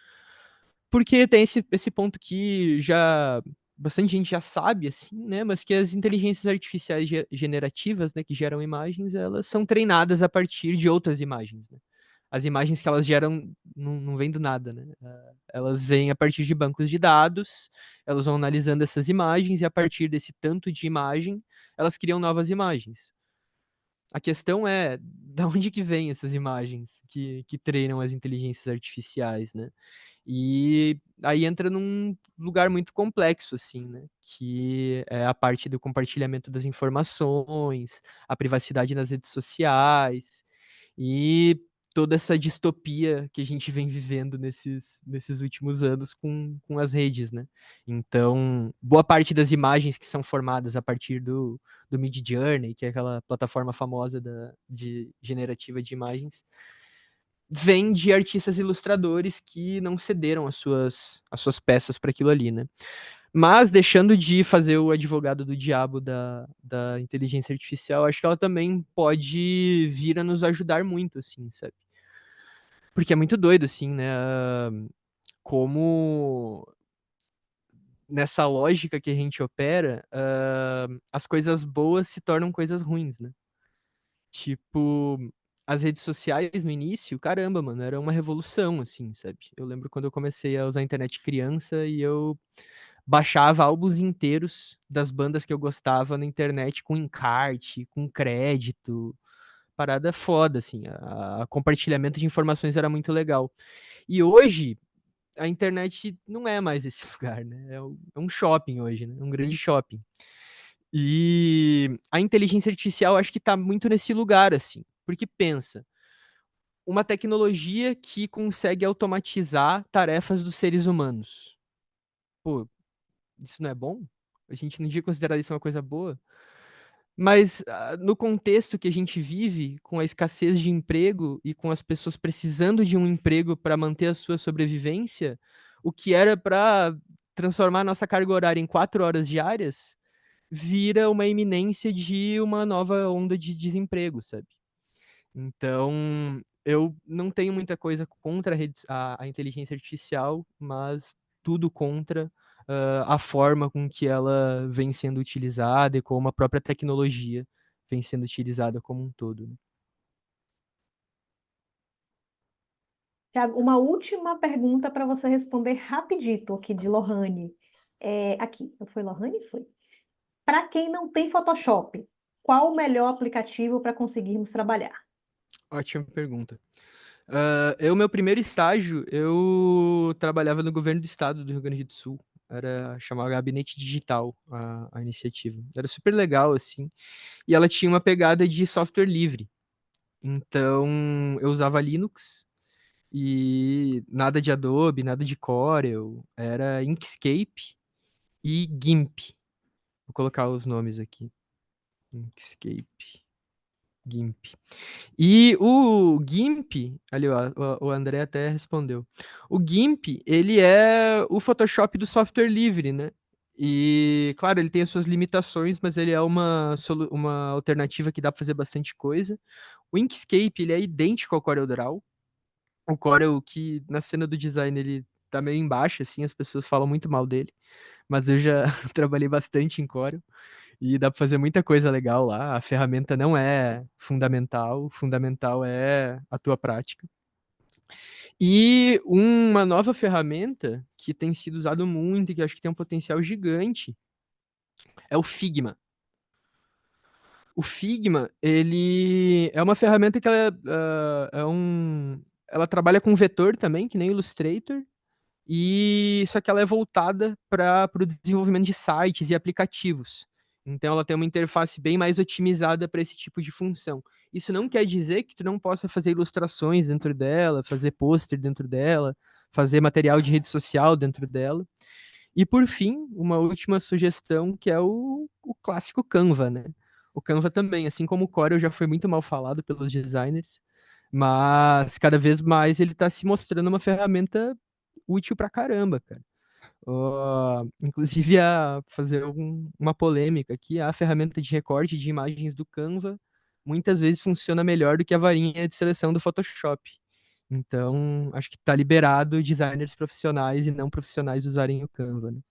[SPEAKER 2] Porque tem esse ponto que já bastante gente já sabe, assim, né? Mas que as inteligências artificiais generativas, né, que geram imagens, elas são treinadas a partir de outras imagens, né? As imagens que elas geram não vêm do nada, né? Elas vêm a partir de bancos de dados, elas vão analisando essas imagens e a partir desse tanto de imagem, elas criam novas imagens. A questão é, da onde que vêm essas imagens que treinam as inteligências artificiais, né? E aí entra num lugar muito complexo, assim, né? Que é a parte do compartilhamento das informações, a privacidade nas redes sociais e toda essa distopia que a gente vem vivendo nesses últimos anos com as redes, né? Então, boa parte das imagens que são formadas a partir do Midjourney, que é aquela plataforma famosa de generativa de imagens, vem de artistas ilustradores que não cederam as suas peças para aquilo ali, né? Mas deixando de fazer o advogado do diabo da inteligência artificial, acho que ela também pode vir a nos ajudar muito, assim, sabe? Porque é muito doido, assim, né? Como nessa lógica que a gente opera, as coisas boas se tornam coisas ruins, né? Tipo, as redes sociais no início, caramba, mano, era uma revolução, assim, sabe? Eu lembro quando eu comecei a usar a internet criança e eu baixava álbuns inteiros das bandas que eu gostava na internet com encarte, com crédito, parada foda, assim, a compartilhamento de informações era muito legal. E hoje, a internet não é mais esse lugar, né? É um shopping hoje, né? É um grande shopping. E a inteligência artificial acho que tá muito nesse lugar, assim. Porque pensa, uma tecnologia que consegue automatizar tarefas dos seres humanos. Pô, isso não é bom? A gente não devia considerar isso uma coisa boa? Mas no contexto que a gente vive, com a escassez de emprego e com as pessoas precisando de um emprego para manter a sua sobrevivência, o que era para transformar a nossa carga horária em 4 horas diárias, vira uma iminência de uma nova onda de desemprego, sabe? Então, eu não tenho muita coisa contra a inteligência artificial, mas tudo contra a forma com que ela vem sendo utilizada e como a própria tecnologia vem sendo utilizada como um todo, né?
[SPEAKER 1] Tiago, uma última pergunta para você responder rapidito aqui de Lohane. Aqui, foi Lohane? Foi. Para quem não tem Photoshop, qual o melhor aplicativo para conseguirmos trabalhar?
[SPEAKER 2] Ótima pergunta. Meu primeiro estágio, eu trabalhava no governo do estado do Rio Grande do Sul. Era chamada Gabinete Digital, a iniciativa. Era super legal, assim. E ela tinha uma pegada de software livre. Então, eu usava Linux e nada de Adobe, nada de Corel. Era Inkscape e GIMP. Vou colocar os nomes aqui. Inkscape. GIMP. E o GIMP, ali, ó, o André até respondeu. O GIMP, ele é o Photoshop do software livre, né? E, claro, ele tem as suas limitações, mas ele é uma alternativa que dá para fazer bastante coisa. O Inkscape, ele é idêntico ao CorelDRAW. O Corel, que na cena do design, ele tá meio embaixo, assim, as pessoas falam muito mal dele. Mas eu já trabalhei bastante em Corel. E dá para fazer muita coisa legal lá. A ferramenta não é fundamental, o fundamental é a tua prática. E uma nova ferramenta que tem sido usado muito e que acho que tem um potencial gigante é o Figma. O Figma, ele é uma ferramenta que ela trabalha com vetor também, que nem o Illustrator, e só que ela é voltada para o desenvolvimento de sites e aplicativos. Então ela tem uma interface bem mais otimizada para esse tipo de função. Isso não quer dizer que tu não possa fazer ilustrações dentro dela, fazer pôster dentro dela, fazer material de rede social dentro dela. E por fim, uma última sugestão que é o clássico Canva, né? O Canva também, assim como o Corel já foi muito mal falado pelos designers, mas cada vez mais ele está se mostrando uma ferramenta útil pra caramba, cara. Inclusive, fazer uma polêmica aqui, a ferramenta de recorte de imagens do Canva muitas vezes funciona melhor do que a varinha de seleção do Photoshop. Então, acho que tá liberado designers profissionais e não profissionais usarem o Canva, né?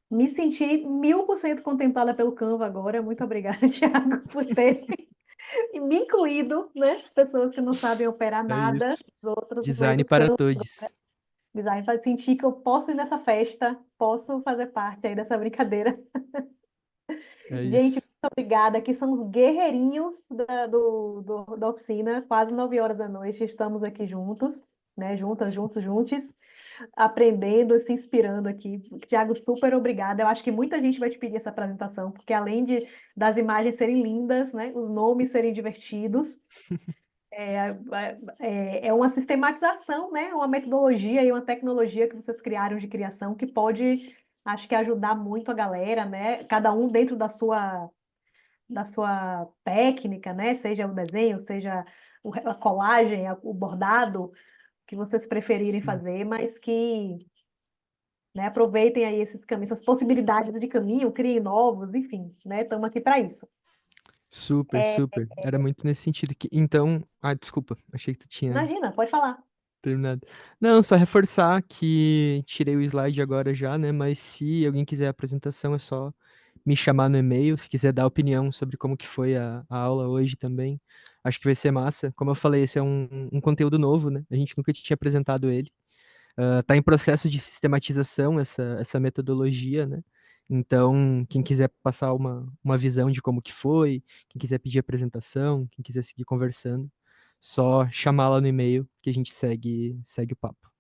[SPEAKER 1] Me senti 1000% contemplada pelo Canva agora. Muito obrigada, Thiago, por ter me incluído, né? Pessoas que não sabem operar
[SPEAKER 2] É
[SPEAKER 1] nada,
[SPEAKER 2] isso.
[SPEAKER 1] os outros, mas
[SPEAKER 2] Design
[SPEAKER 1] o
[SPEAKER 2] para
[SPEAKER 1] Canva
[SPEAKER 2] todos.
[SPEAKER 1] design faz sentir que eu posso ir nessa festa, posso fazer parte aí dessa brincadeira.
[SPEAKER 2] É
[SPEAKER 1] Gente,
[SPEAKER 2] isso.
[SPEAKER 1] muito obrigada. Aqui são os guerreirinhos da oficina, quase 9 horas da noite. Estamos aqui juntos, né? Juntas, juntos, juntos, aprendendo, se inspirando aqui. Tiago, super obrigada. Eu acho que muita gente vai te pedir essa apresentação, porque além das imagens serem lindas, né? Os nomes serem divertidos, é uma sistematização, né? Uma metodologia e uma tecnologia que vocês criaram de criação que pode, acho que ajudar muito a galera, né? Cada um dentro da sua técnica, né? Seja o desenho, seja a colagem, o bordado, que vocês preferirem
[SPEAKER 2] Sim.
[SPEAKER 1] fazer, mas que, né, aproveitem aí esses caminhos, essas possibilidades de caminho, criem novos, enfim, né? Estamos aqui para isso.
[SPEAKER 2] Super, super. Era muito nesse sentido que. Então. Ah, desculpa. Achei que tu tinha
[SPEAKER 1] Imagina, pode falar.
[SPEAKER 2] terminado. Não, só reforçar que tirei o slide agora já, né? Mas se alguém quiser a apresentação, é só me chamar no e-mail. Se quiser dar opinião sobre como que foi a aula hoje também. Acho que vai ser massa. Como eu falei, esse é um conteúdo novo, né? A gente nunca tinha apresentado ele. Tá em processo de sistematização essa metodologia, né? Então, quem quiser passar uma visão de como que foi, quem quiser pedir apresentação, quem quiser seguir conversando, só chamar lá no e-mail que a gente segue o papo.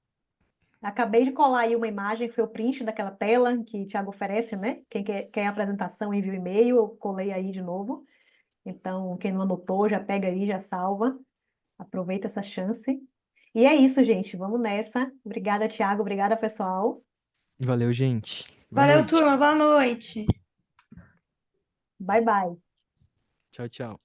[SPEAKER 1] Acabei de colar aí uma imagem, foi o print daquela tela que o Thiago oferece, né? Quem quer a apresentação, envia o e-mail, eu colei aí de novo. Então, quem não anotou, já pega aí, já salva. Aproveita essa chance. E é isso, gente. Vamos nessa. Obrigada, Thiago. Obrigada, pessoal.
[SPEAKER 2] Valeu, gente. Boa
[SPEAKER 6] Valeu,
[SPEAKER 2] noite.
[SPEAKER 6] turma. Boa noite.
[SPEAKER 1] Bye, bye.
[SPEAKER 2] Tchau, tchau.